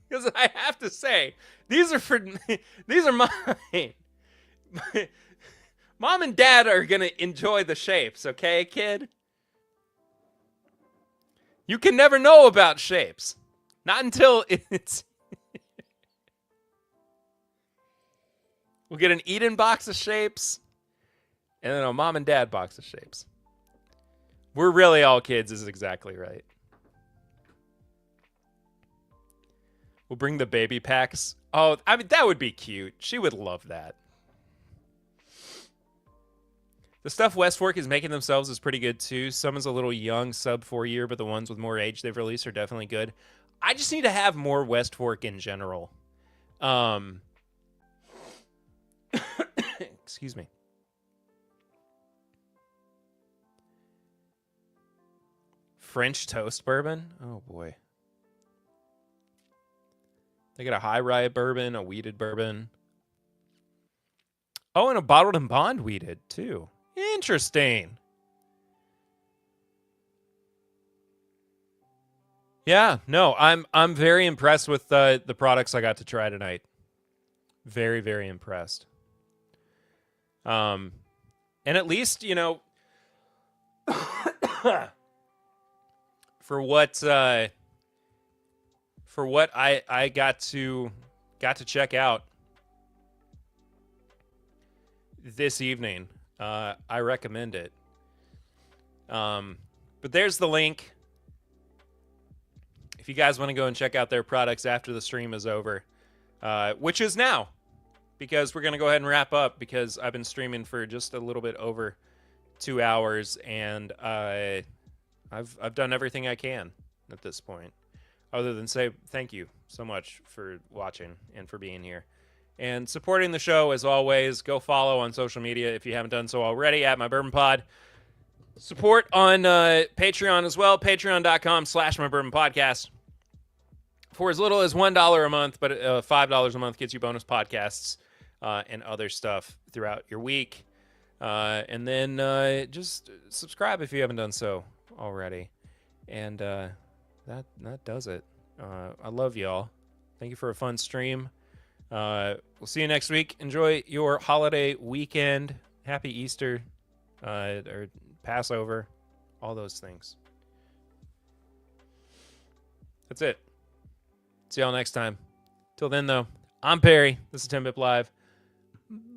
Because I have to say, these are mine. Mom and Dad are going to enjoy the shapes, okay, kid? You can never know about shapes. Not until it's... We'll get an Eden box of shapes, and then a Mom and Dad box of shapes. We're really all kids is exactly right. We'll bring the baby packs. Oh, I mean, that would be cute. She would love that. The stuff West Fork is making themselves is pretty good, too. Some is a little young, sub 4 year, but the ones with more age they've released are definitely good. I just need to have more West Fork in general. Excuse me. French toast bourbon? Oh, boy. They got a high rye bourbon, a wheated bourbon. Oh, and a bottled and bond wheated, too. Interesting. Yeah, no, I'm very impressed with the products I got to try tonight. Very, very impressed. And at least, you know, for what I got to check out this evening, I recommend it. But there's the link. If you guys want to go and check out their products after the stream is over, which is now, because we're going to go ahead and wrap up because I've been streaming for just a little bit over 2 hours, and I've done everything I can at this point, other than say thank you so much for watching and for being here and supporting the show. As always, go follow on social media if you haven't done so already at My Bourbon Pod. Support on Patreon as well, patreon.com/MyBourbonPodcast. For as little as $1 a month, but $5 a month gets you bonus podcasts and other stuff throughout your week. And then just subscribe if you haven't done so already. And that does it. I love y'all. Thank you for a fun stream. We'll see you next week. Enjoy your holiday weekend. Happy Easter or Passover. All those things. That's it. See y'all next time. Till then, though, I'm Perry. This is 10-Bip Live.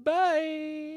Bye.